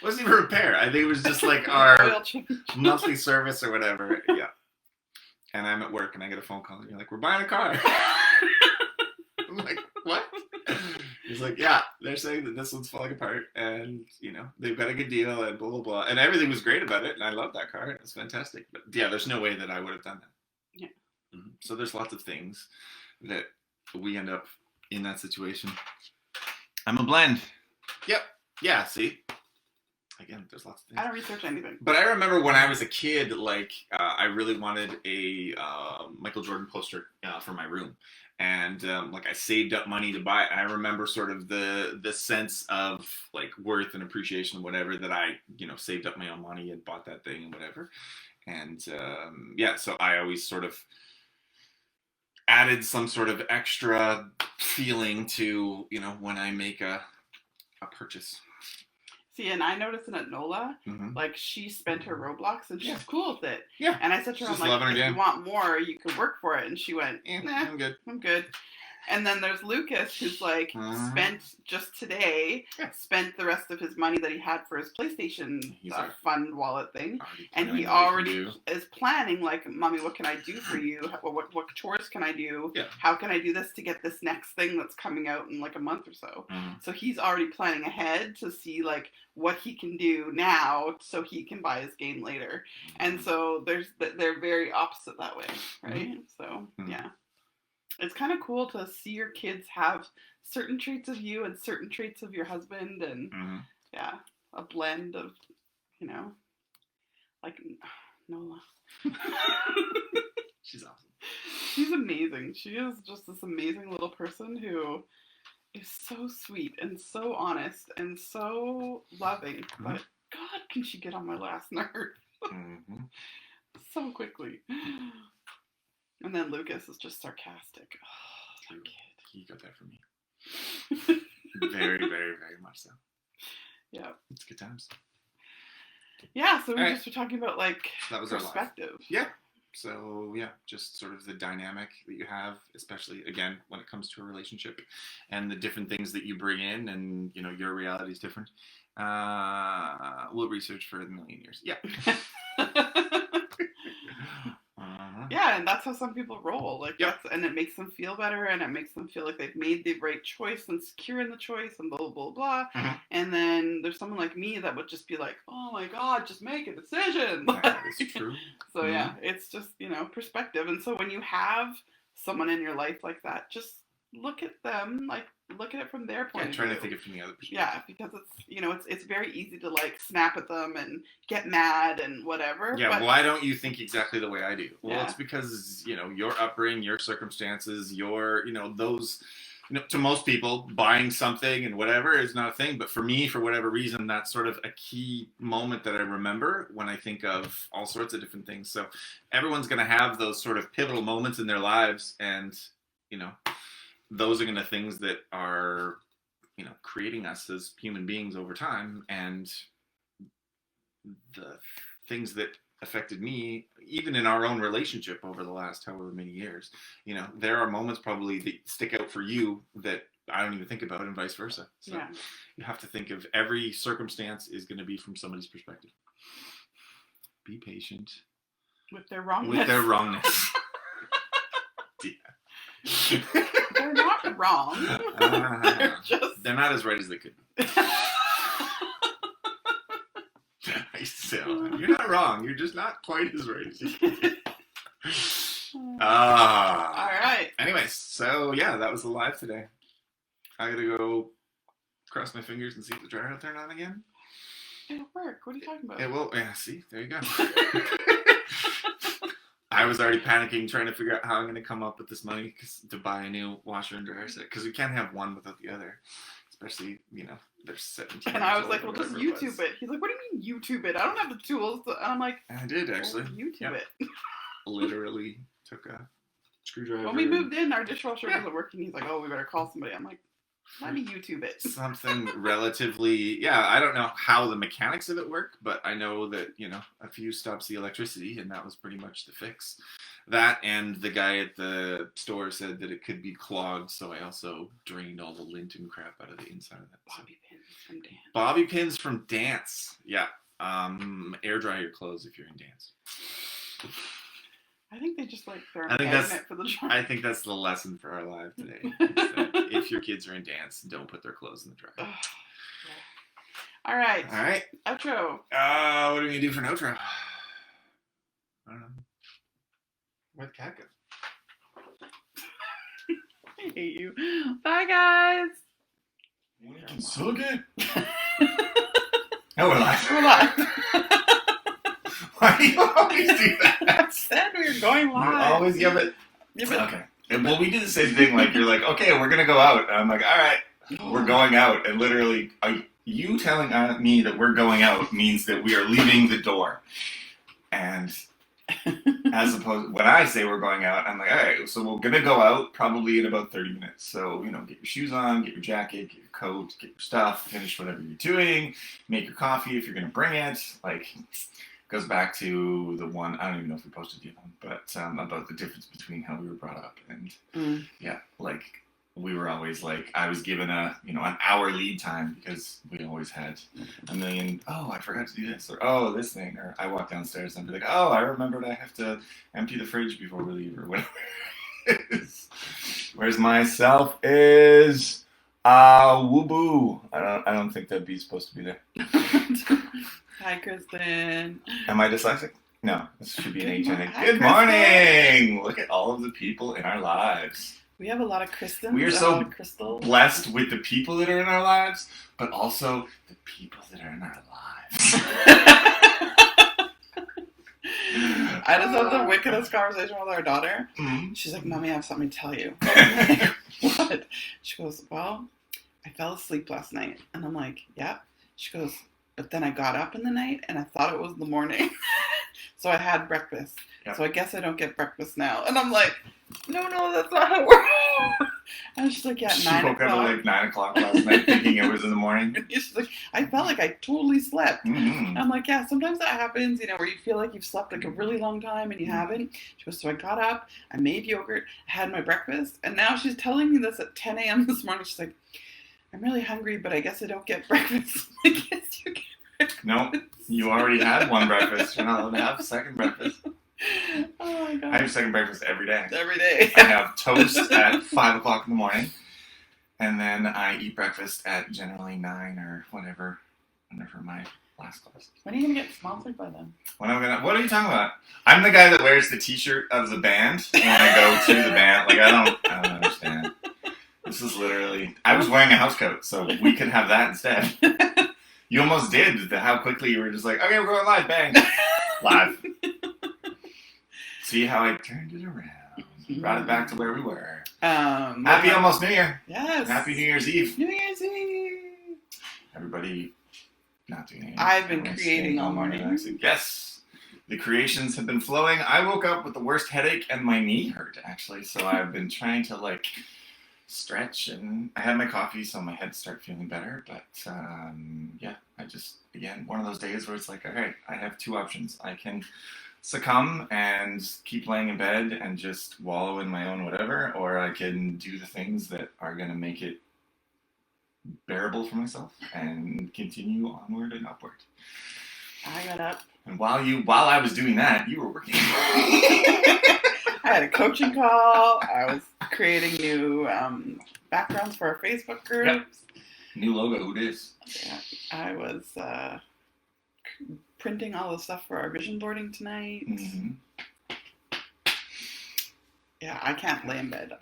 Wasn't even a repair. I think it was just like our monthly service or whatever. Yeah. And I'm at work and I get a phone call and you're like, "We're buying a car." I'm like, "What?" He's like, "Yeah, they're saying that this one's falling apart and, they've got a good deal and blah, blah, blah." And everything was great about it. And I love that car. It was fantastic. But yeah, there's no way that I would have done that. Yeah. Mm-hmm. So there's lots of things that we end up in that situation. I'm a blend. Yep. Yeah, see? Again, there's lots of things. I don't research anything. But I remember when I was a kid, like, I really wanted a Michael Jordan poster for my room. And, like, I saved up money to buy it. I remember sort of the sense of, like, worth and appreciation and whatever that I, saved up my own money and bought that thing and whatever. And, yeah, so I always sort of added some sort of extra feeling to, when I make a purchase. See, and I noticed it at Nola, like she spent her Roblox and she's cool with it. Yeah. And I said to her, I'm like, if you want more, you can work for it. And she went, nah, I'm good. And then there's Lucas, who's like spent just today, spent the rest of his money that he had for his PlayStation fund wallet thing. And he already is planning, like, "Mommy, what can I do for you? What chores can I do? Yeah. How can I do this to get this next thing that's coming out in like a month or so?" So he's already planning ahead to see like what he can do now so he can buy his game later. And so they're very opposite that way, right? So, yeah. It's kind of cool to see your kids have certain traits of you and certain traits of your husband, and yeah, a blend of, like Nola. She's awesome. She's amazing. She is just this amazing little person who is so sweet and so honest and so loving. But God, can she get on my last nerve so quickly. And then Lucas is just sarcastic. Oh, that kid. He got that from me. Very, very, very much so. Yeah. It's good times. Yeah, so we just were talking about, like, that was perspective. Yeah. So, yeah, just sort of the dynamic that you have, especially, again, when it comes to a relationship and the different things that you bring in and, your reality is different. We'll research for a million years. Yeah. Yeah, and that's how some people roll. Like, and it makes them feel better, and it makes them feel like they've made the right choice and secure in the choice, and blah, blah, blah. And then there's someone like me that would just be like, "Oh my God, just make a decision." That is true. So yeah, it's just, perspective. And so when you have someone in your life like that, just look at them, like look at it from their point of trying view. to think of it from the other perspective. Yeah, because it's very easy to like snap at them and get mad and whatever. Yeah, but, why don't you think exactly the way I do? Well, Yeah. it's because, your upbringing, your circumstances, those, to most people, buying something and whatever is not a thing. But for me, for whatever reason, that's sort of a key moment that I remember when I think of all sorts of different things. So everyone's going to have those sort of pivotal moments in their lives. And, those are going to things that are, creating us as human beings over time. And the things that affected me, even in our own relationship over the last however many years, there are moments probably that stick out for you that I don't even think about, and vice versa. So Yeah. you have to think of every circumstance is going to be from somebody's perspective. Be patient with their wrongness. with their wrongness. They're not wrong. They're not as right as they could be. I used to say, you're not wrong. You're just not quite as right as you could be. All right. Anyways, so yeah, that was the live today. I gotta go cross my fingers and see if the dryer will turn on again. It'll work. What are you talking about? It will. Yeah, see, there you go. I was already panicking, trying to figure out how I'm going to come up with this money to buy a new washer and dryer set, because we can't have one without the other. Especially, they're 17. And I was like, well, just YouTube it. He's like, what do you mean YouTube it? I don't have the tools. And I'm like, I did, actually. well, YouTube it. Literally took a screwdriver. When we moved in, our dishwasher wasn't working. He's like, oh, we better call somebody. I'm like, let me YouTube it. Something relatively, I don't know how the mechanics of it work, but I know that, a few stops the electricity, and that was pretty much the fix. That, and the guy at the store said that it could be clogged, so I also drained all the lint and crap out of the inside of that. Bobby pins from dance. Bobby pins from dance. Yeah. Air dry your clothes if you're in dance. I think they just like they're I think that's magnet for the dryer. I think that's the lesson for our live today. Is that if your kids are in dance, don't put their clothes in the dryer. All right. All right. Outro. What are we gonna do for an outro? I don't know. Where'd the cat go? I hate you. Bye, guys. You can suck it. Oh, we're live. We're live. Why do you always do that? I said we were going live. Always give it. Okay. Well, we did the same thing. Like, you're like, okay, we're gonna go out. And I'm like, all right, we're going out. And literally, you telling me that we're going out means that we are leaving the door. And as opposed, when I say we're going out, I'm like, all right, so we're gonna go out probably in about 30 minutes. So, get your shoes on, get your jacket, get your coat, get your stuff, finish whatever you're doing, make your coffee if you're gonna bring it. Like, goes back to the one, I don't even know if we posted the other one, but about the difference between how we were brought up. And like, we were always like, I was given an hour lead time because we always had a million, I forgot to do this, or this thing, or I walk downstairs and I'd be like, I remembered I have to empty the fridge before we leave, or whatever it is. Whereas myself is woo-boo. I don't think that B's supposed to be there. Hi, Kristen. Am I dyslexic? No, this should be an H, I think. Hi, Good morning! Look at all of the people in our lives. We have a lot of Kristens. We are so blessed with the people that are in our lives, but also the people that are in our lives. I just had the wickedest conversation with our daughter. Mm-hmm. She's like, Mommy, I have something to tell you. I'm like, what? She goes, well, I fell asleep last night. And I'm like, yeah. She goes, but then I got up in the night and I thought it was the morning. So I had breakfast. Yep. So I guess I don't get breakfast now. And I'm like, no, that's not how it works. And she's like, yeah, 9 o'clock. She woke up at like 9 o'clock last night thinking it was in the morning. And she's like, I felt like I totally slept. Mm-hmm. I'm like, yeah, sometimes that happens, where you feel like you've slept like a really long time and you haven't. She goes, so I got up, I made yogurt, I had my breakfast. And now she's telling me this at 10 a.m. this morning. She's like, I'm really hungry, but I guess I don't get breakfast. I guess you get breakfast. No, you already had one breakfast. You're not allowed to have a second breakfast. Oh my God. I have second breakfast every day. Every day. I have toast at 5 o'clock in the morning, and then I eat breakfast at generally 9 or whenever my last class. When are you gonna get sponsored by them? What are you talking about? I'm the guy that wears the T-shirt of the band when I go to the band. Like, I don't understand. This is literally. I was wearing a house coat, so we could have that instead. You almost did. How quickly you were just like, okay, we're going live, bang, live. See how I turned it around, brought it back to where we were. Happy almost New Year. Yes. Happy New Year's Eve. New Year's Eve. Everybody, not doing anything. I've been creating all morning. Yes. The creations have been flowing. I woke up with the worst headache and my knee hurt, actually. So I've been trying to, like, stretch, and I had my coffee, so my head started feeling better. But, yeah, I just, again, one of those days where it's like, all right, I have two options. I can succumb and keep laying in bed and just wallow in my own whatever, or I can do the things that are going to make it bearable for myself and continue onward and upward. I got up. And while I was doing that, you were working. I had a coaching call. I was creating new backgrounds for our Facebook groups. Yep. New logo, who dis? Yeah, I was printing all the stuff for our vision boarding tonight. Mm-hmm. Yeah, I can't lay in bed.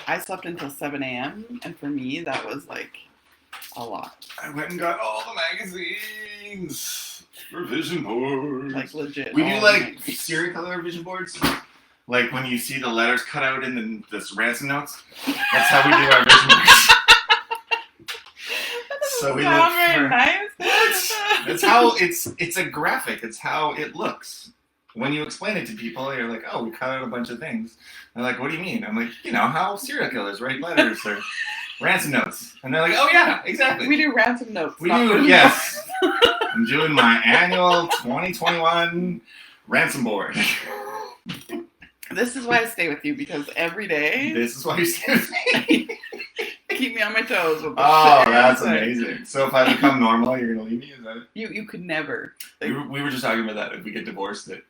I slept until 7 a.m. and for me that was like a lot. I went and got all the magazines for vision boards. Like legit. We do like serial killer vision boards. Like when you see the letters cut out in the ransom notes. That's how we do our vision boards. So we look for. Nice. That's how it's a graphic. It's how it looks. When you explain it to people, you're like, oh, we cut out a bunch of things. They're like, what do you mean? I'm like, you know, how serial killers write letters or ransom notes. And they're like, oh, yeah, exactly. We do ransom notes. We do, yes. I'm doing my annual 2021 ransom board. This is why I stay with you, because every day... This is why you stay with me. Keep me on my toes with the Oh, shit. that's amazing. So if I become normal, you're going to leave me? Is that it? You could never. Like, We were just talking about that. If we get divorced, that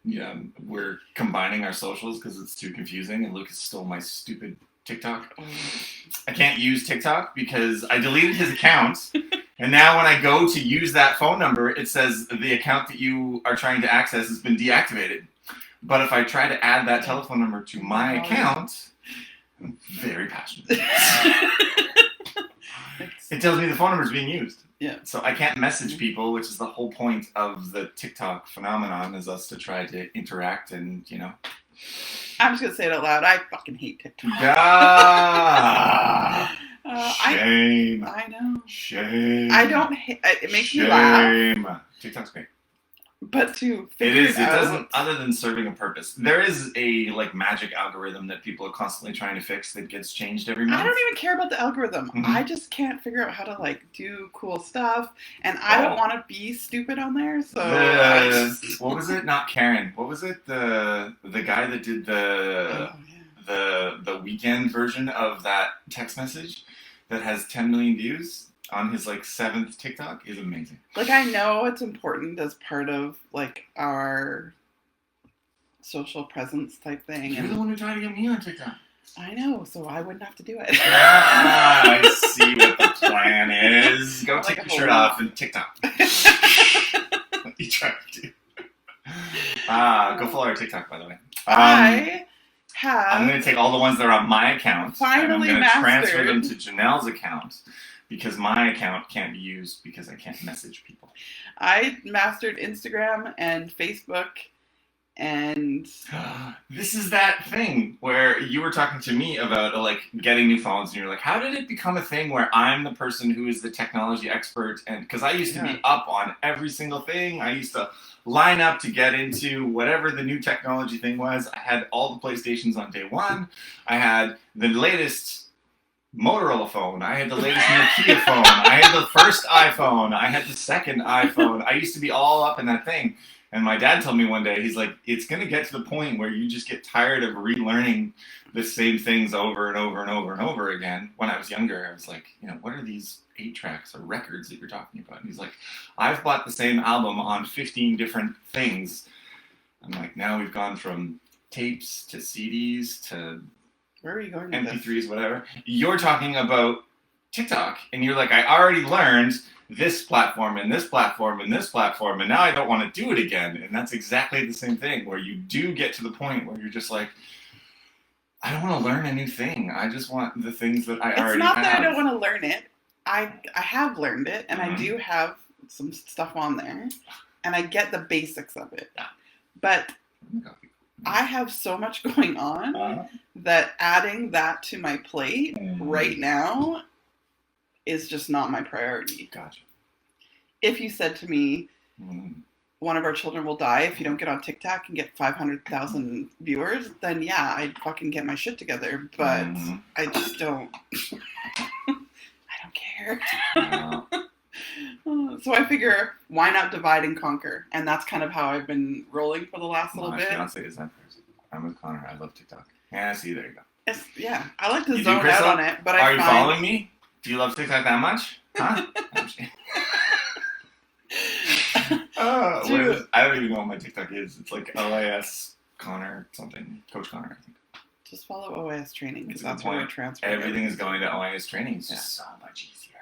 we're combining our socials because it's too confusing. And Lucas stole my stupid TikTok. I can't use TikTok because I deleted his account. And now when I go to use that phone number, it says the account that you are trying to access has been deactivated. But if I try to add that telephone number to my account, I'm very passionate. It tells me the phone number is being used. Yeah. So I can't message people, which is the whole point of the TikTok phenomenon, is us to try to interact and, I'm just going to say it out loud. I fucking hate TikTok. Shame. I know. Shame. I don't hate it. Makes me laugh. Shame. TikTok's great. But to It figure is. It out, doesn't. Other than serving a purpose, there is a magic algorithm that people are constantly trying to fix that gets changed every month. I don't even care about the algorithm. Mm-hmm. I just can't figure out how to do cool stuff, and I don't want to be stupid on there. So what was it? Not Karen. What was it? The guy that did the weekend version of that text message that has 10 million views on his 7th TikTok is amazing. I know it's important as part of our social presence type thing. You're the one who tried to get me on TikTok. I know, so I wouldn't have to do it. I see what the plan is. Go take your shirt off and TikTok. What you trying to do? Go follow our TikTok, by the way. I'm going to take all the ones that are on my account. Finally and I'm going to transfer mastered. them to Janelle's account. Because my account can't be used because I can't message people. I mastered Instagram and Facebook and... This is that thing where you were talking to me about getting new phones, and you're like, how did it become a thing where I'm the person who is the technology expert? And because I used to be up on every single thing. I used to line up to get into whatever the new technology thing was. I had all the PlayStations on day one. I had the latest Motorola phone. I had the latest Nokia phone. I had the first iPhone. I had the second iPhone. I used to be all up in that thing. And my dad told me one day, he's like, it's going to get to the point where you just get tired of relearning the same things over and over and over and over again. When I was younger, I was like, what are these 8 tracks or records that you're talking about? And he's like, I've bought the same album on 15 different things. I'm like, now we've gone from tapes to CDs to Where are you going with MP3s, whatever. You're talking about TikTok, and you're like, I already learned this platform and this platform and this platform, and now I don't want to do it again. And that's exactly the same thing, where you do get to the point where you're just like, I don't want to learn a new thing. I just want the things that I already have. It's not that I don't want to learn it. I have learned it, and I Mhm. do have some stuff on there, and I get the basics of it. Yeah. But I have so much going on that adding that to my plate right now is just not my priority. Gotcha. If you said to me, Mm. one of our children will die if you don't get on TikTok and get 500,000 viewers, then yeah, I'd fucking get my shit together. But Mhm. I just don't. I don't care. So I figure, why not divide and conquer? And that's kind of how I've been rolling for the last little My bit. fiance is that person. I'm with Connor. I love TikTok. Yeah, see, there you go. Yeah, I like to You do, zone out Crystal? on it, but Are I you find following me? Do you love TikTok that much? Huh? I don't even know what my TikTok is. It's like OIS Connor something. Coach Connor, I think. just follow OIS training because That's a that's good where we're point. transferring. Everything is going to OIS training. It's just so much easier.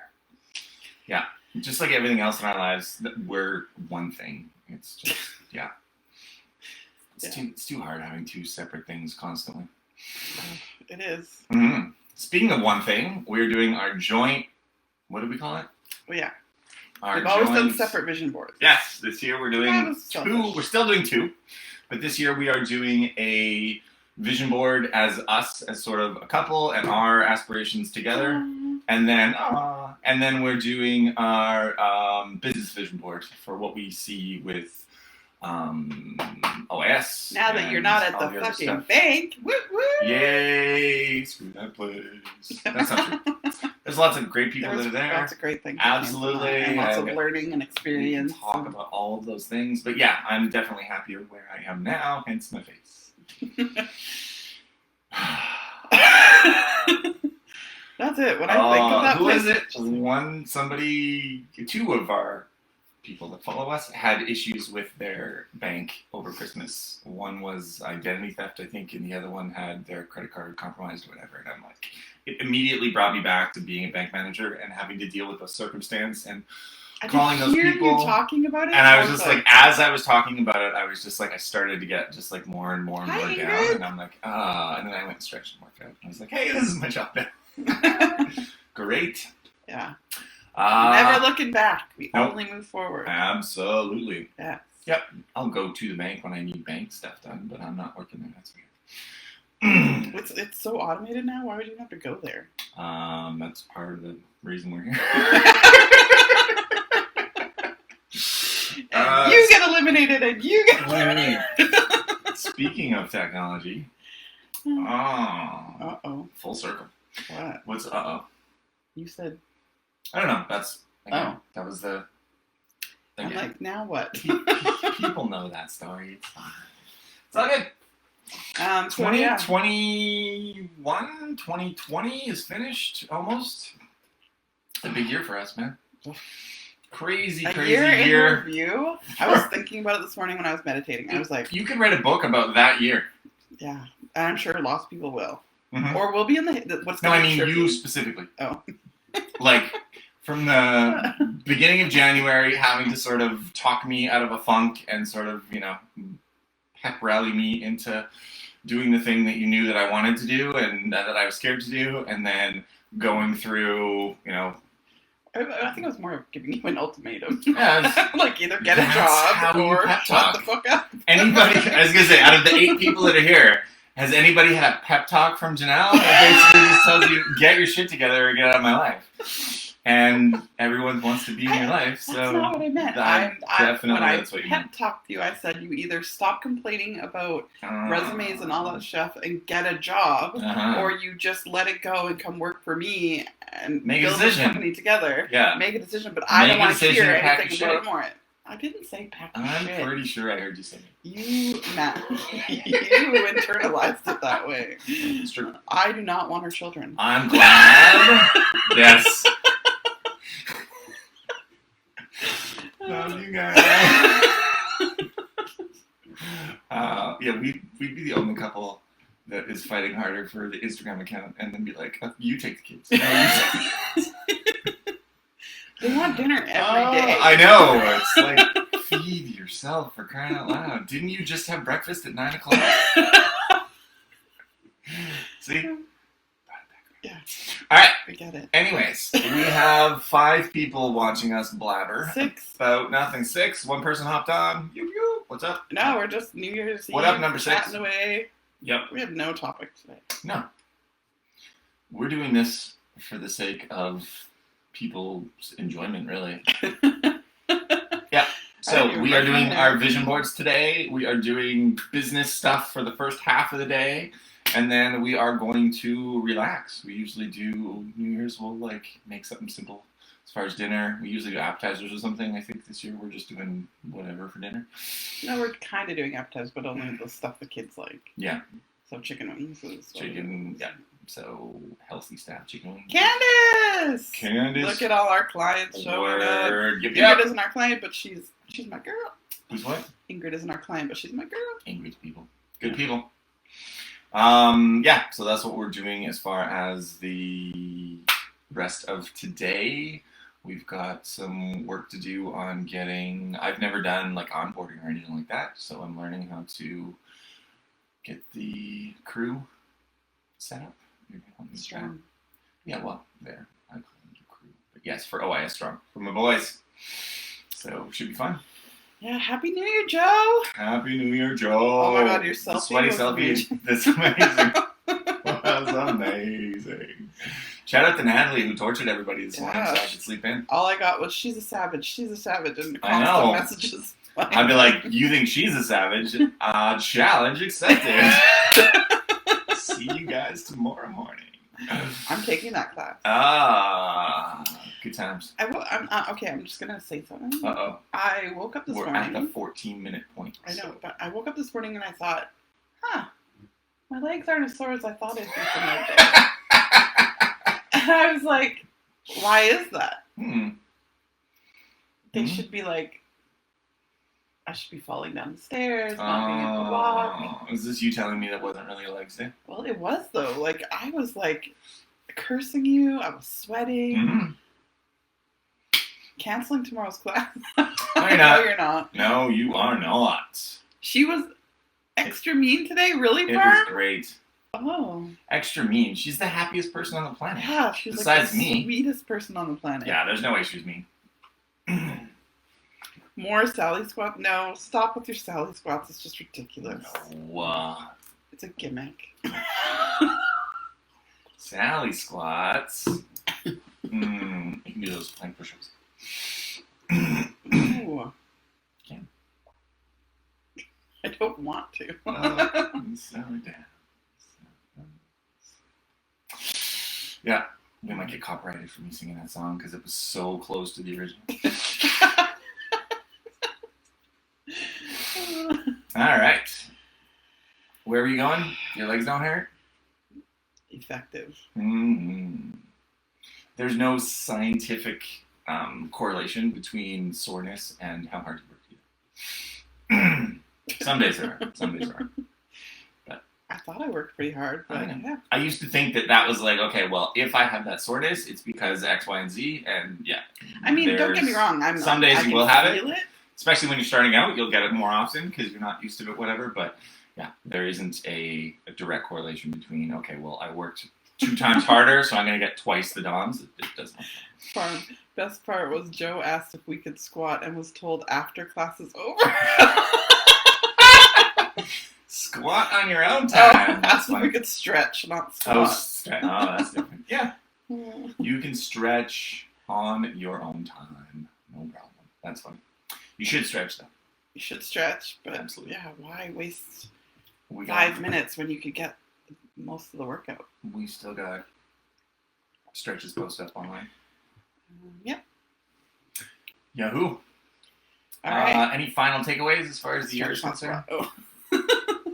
Yeah. Just like everything else in our lives, we're one thing. It's just, yeah. It's too hard having two separate things constantly. It is. Mm-hmm. Speaking of one thing, we're doing our joint, what do we call it? Well, yeah. Our We've always done joint- separate vision boards. Yes, this year we're doing That was two. selfish. We're still doing two, but this year we are doing a vision board as us, as sort of a couple, and our aspirations together. And then we're doing our business vision board for what we see with OS. Now that you're not at the other fucking stuff. bank, woo woo. Yay! Screw that place. That's not true. There's lots of great people that are there. Lots of great things. Absolutely. And lots of And learning and we can experience. talk about all of those things. But yeah, I'm definitely happier where I am now, hence my face. That's it. When I think of that who place, is it? Two of our people that follow us had issues with their bank over Christmas. One was identity theft, I think, and the other one had their credit card compromised or whatever. And I'm like, it immediately brought me back to being a bank manager and having to deal with the circumstance and I calling could those hear people. you talking about it. And I was just like, as I was talking about it, I was just like, I started to get just like more and more and Hi, more down. Ingrid. And I'm like, and then I went and stretched and worked out. And I was like, hey, this is my job now. Great. Yeah. Uh, Never looking back. We nope. only move forward. Absolutely. Yes. Yep. I'll go to the bank when I need bank stuff done, but I'm not working there. That's weird. It's so automated now. Why would you have to go there? That's part of the reason we're here. And you get eliminated, and you get. Speaking of technology, Uh-oh. full circle. What? What's You said. I don't know. That's Oh. That was the. I'm Again, like, now what? people know that story. It's fine. It's all good. So yeah. 2020 is finished almost. It's a big year for us, man. Crazy A year in year. review. I was thinking about it this morning when I was meditating. I was like, You could write a book about that year. yeah, and I'm sure lots of people will, Mhm. or will be in the what's. No, gonna I be mean tricky- you specifically. Oh. Like from the beginning of January, having to sort of talk me out of a funk and sort of, pep rally me into doing the thing that you knew that I wanted to do and that I was scared to do, and then going through, I think it was more of giving you an ultimatum. Yeah, like either get a That's job how you or pep shut the talk. fuck up. anybody, I was going to say, out of the 8 people that are here, has anybody had a pep talk from Janelle that basically just tells you, get your shit together or get out of my life? And everyone wants to be in your life, so That's not what I meant. definitely when I that's what you pep meant. talked to you, I said you either stop complaining about Uh, resumes and all that stuff and get a job, Uh-huh. or you just let it go and come work for me and Make a build this decision. company together. Yeah. Make a decision, but I Make don't a want to decision hear and pack anything your about shit. it more. I didn't say pack your I'm shit. pretty sure I heard you say it. You, Matt, you internalized it that way. It's true. I do not want her children. I'm glad. Yes. Love you guys. Yeah, we'd be the only couple that is fighting harder for the Instagram account and then be like, you take the kids. No, you take They want dinner every day. I know. It's like, feed yourself for crying out loud. Didn't you just have breakfast at 9 o'clock? See? Yeah. All right. I get it. Anyways, we have 5 people watching us blabber. 6. About nothing. 6. One person hopped on. What's up? No, we're just New Year's Eve. What up, number 6? Chatting away. Yep. We have no topic today. No. We're doing this for the sake of people's enjoyment, really. Yeah. So we are doing our vision boards today. We are doing business stuff for the first half of the day. And then we are going to relax. We usually do New Year's. We'll like make something simple as far as dinner. We usually do appetizers or something. I think this year we're just doing whatever for dinner. No, we're kind of doing appetizers, but only the stuff the kids like. Yeah. So chicken wings is Chicken, yeah. So healthy stuff, chicken wings. Candace! Candace. Look at all our clients showing up. Yep. Ingrid isn't our client, but she's my girl. Who's what? Ingrid isn't our client, but she's my girl. Ingrid's people. Good people. Yeah, so that's what we're doing as far as the rest of today. We've got some work to do on getting, I've never done like onboarding or anything like that, so I'm learning how to get the crew set up. You're gonna help me with that. Yeah, well, there. I call them the crew. But yes, for OIS Strong. For my boys. So, should be fun. Yeah, Happy New Year, Joe! Happy New Year, Joe! Oh my god, your selfie the sweaty was selfie. amazing. That's amazing. That's amazing. Shout out to Natalie who tortured everybody this morning so I could sleep in. All I got was she's a savage, and constant I know. messages. I'd be like, you think she's a savage? Challenge accepted. See you guys tomorrow morning. I'm taking that class. Good times. I'm just gonna say something. Uh-oh. I woke up this morning. We're at the 14-minute point. I know, but I woke up this morning and I thought, my legs aren't as sore as I thought it'd be for my day. And I was like, why is that? They should be like, I should be falling down the stairs, not being able to walk. Is this you telling me that wasn't really a legs day? Well, it was though. Like, I was like cursing you. I was sweating. Canceling tomorrow's class. No, you're not. No, you're not. No, you are not. She was extra mean today, really, It Barb? was great. Oh. Extra mean. She's the happiest person on the planet. Yeah, she's Besides like the me. sweetest person on the planet. Yeah, there's no way she's mean. More Sally squats? No, stop with your Sally squats. It's just ridiculous. No. It's a gimmick. Sally squats. You can do those plank push-ups. Ooh. Can. I don't want to. Sally down. Yeah, we might get copyrighted for me singing that song because it was so close to the original. All right. Where are you going? Your legs don't hurt? Effective. There's no scientific correlation between soreness and how hard you work. Some days there are. Some days there aren't. But I thought I worked pretty hard, but yeah. I used to think that was like, okay, well, if I have that soreness, it's because X, Y, and Z, and yeah. I mean, don't get me wrong. Some days you will have it. Especially when you're starting out, you'll get it more often because you're not used to it, whatever. But yeah, there isn't a direct correlation between, okay, well, I worked 2 times harder, so I'm going to get twice the DOMs. It doesn't. Best part was Joe asked if we could squat and was told after class is over. Squat on your own time. Asked if we could stretch, not squat. Oh, that's different. Yeah. You can stretch on your own time. No problem. That's fine. You should stretch, though. You should stretch, but absolutely. Yeah, why waste 5 minutes when you could get most of the workout? We still got stretches posted up online. Yep. Yahoo! All right. Any final takeaways as far as the year is concerned? Oh.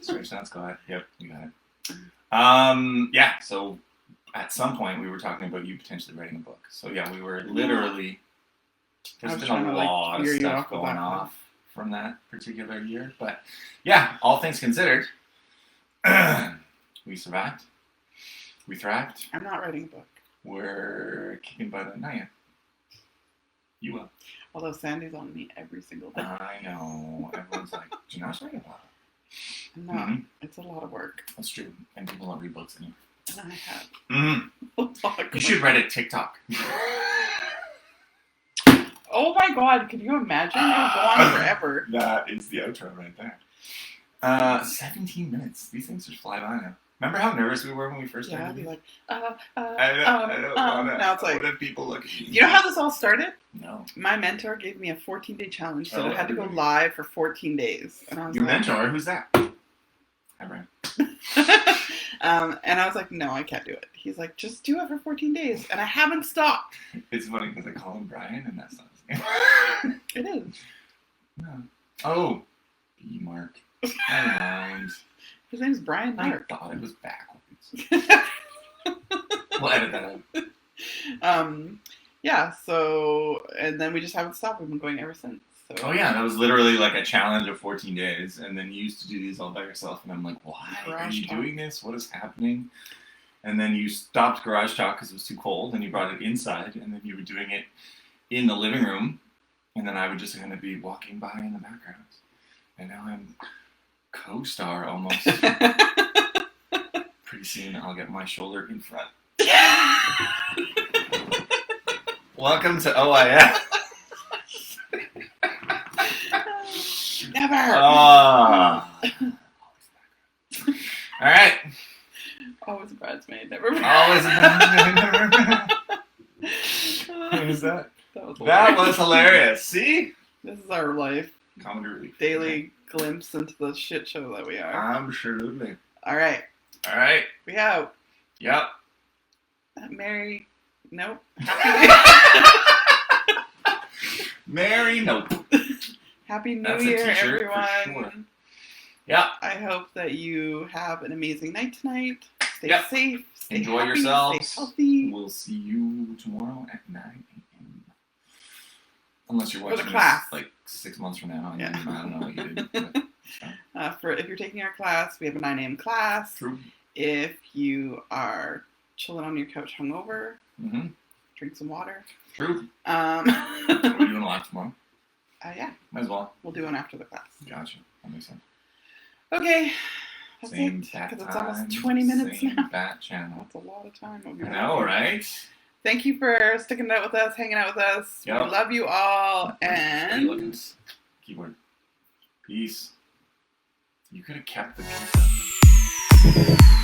Stretch, not squat. Yep, you got it. Yeah, so at some point we were talking about you potentially writing a book. So yeah, we were literally... There's been a lot of stuff going off from that particular year. But yeah, all things considered, we survived. We thrived. I'm not writing a book. We're kicking butt at night. You will. Although Sandy's on me every single day. I know. Everyone's like, Janelle's writing a book. I'm not. It's a lot of work. That's true. And people don't read books anymore. And I had Mm-hmm. a lot You should write a TikTok. Oh my god, could you imagine? It would go on forever. That is the outro right there. 17 minutes. These things just fly by now. Remember how nervous we were when we first Yeah, started? I'd be like, I don't wanna. now it's like, what if people look at me? you know how this all started? No. My mentor gave me a 14-day challenge, so Oh, I had to go everybody. live for 14 days. And I was Your like, mentor? Who's that? Hi, Brian. and I was like, no, I can't do it. He's like, just do it for 14 days. And I haven't stopped. It's funny because I call him Brian and that's not his name. It is. No. Oh. B. Mark. Never mind. His name's Brian I Mark. thought it was backwards. We'll edit that out. Yeah, so, and then we just haven't stopped. We've been going ever since. So. Oh yeah, that was literally like a challenge of 14 days, and then you used to do these all by yourself, and I'm like, why are Garage you Talk. doing this? What is happening? And then you stopped Garage Talk because it was too cold, and you brought it inside, and then you were doing it in the living room, and then I would just kind of be walking by in the background, and now I'm co-star almost. Pretty soon I'll get my shoulder in front. Welcome to OIF. Never. Ah. All right. Always a bridesmaid, never. Always. What is that? That was hilarious. See? This is our life. Comedy relief. Daily glimpse into the shit show that we are. Absolutely. All right. All right. We have Yep. Mary. Nope. Mary, nope. Happy New That's a Year, t-shirt for everyone. sure. Yep. I hope that you have an amazing night tonight. Stay Yep. safe. Stay Enjoy happy, yourselves. Stay healthy. We'll see you tomorrow at 9 a.m. Unless you're For the watching class. this like 6 months from now. And Yeah. then I don't know what you did. But, For if you're taking our class, we have a 9 a.m. class. true. If you are chilling on your couch hungover, Mm-hmm. drink some water. True. Um, Are we doing live tomorrow? yeah, Might as well. we'll do one after the class. Gotcha. That makes sense. Okay, that's Same it. bat Because it's time, almost 20 minutes same now. bat channel. That's a lot of time. I know, right? Thank you for sticking it out with us, hanging out with us. Yep. We love you all, Hey, look at and this. Keyboard. Peace. You could have kept the peace out.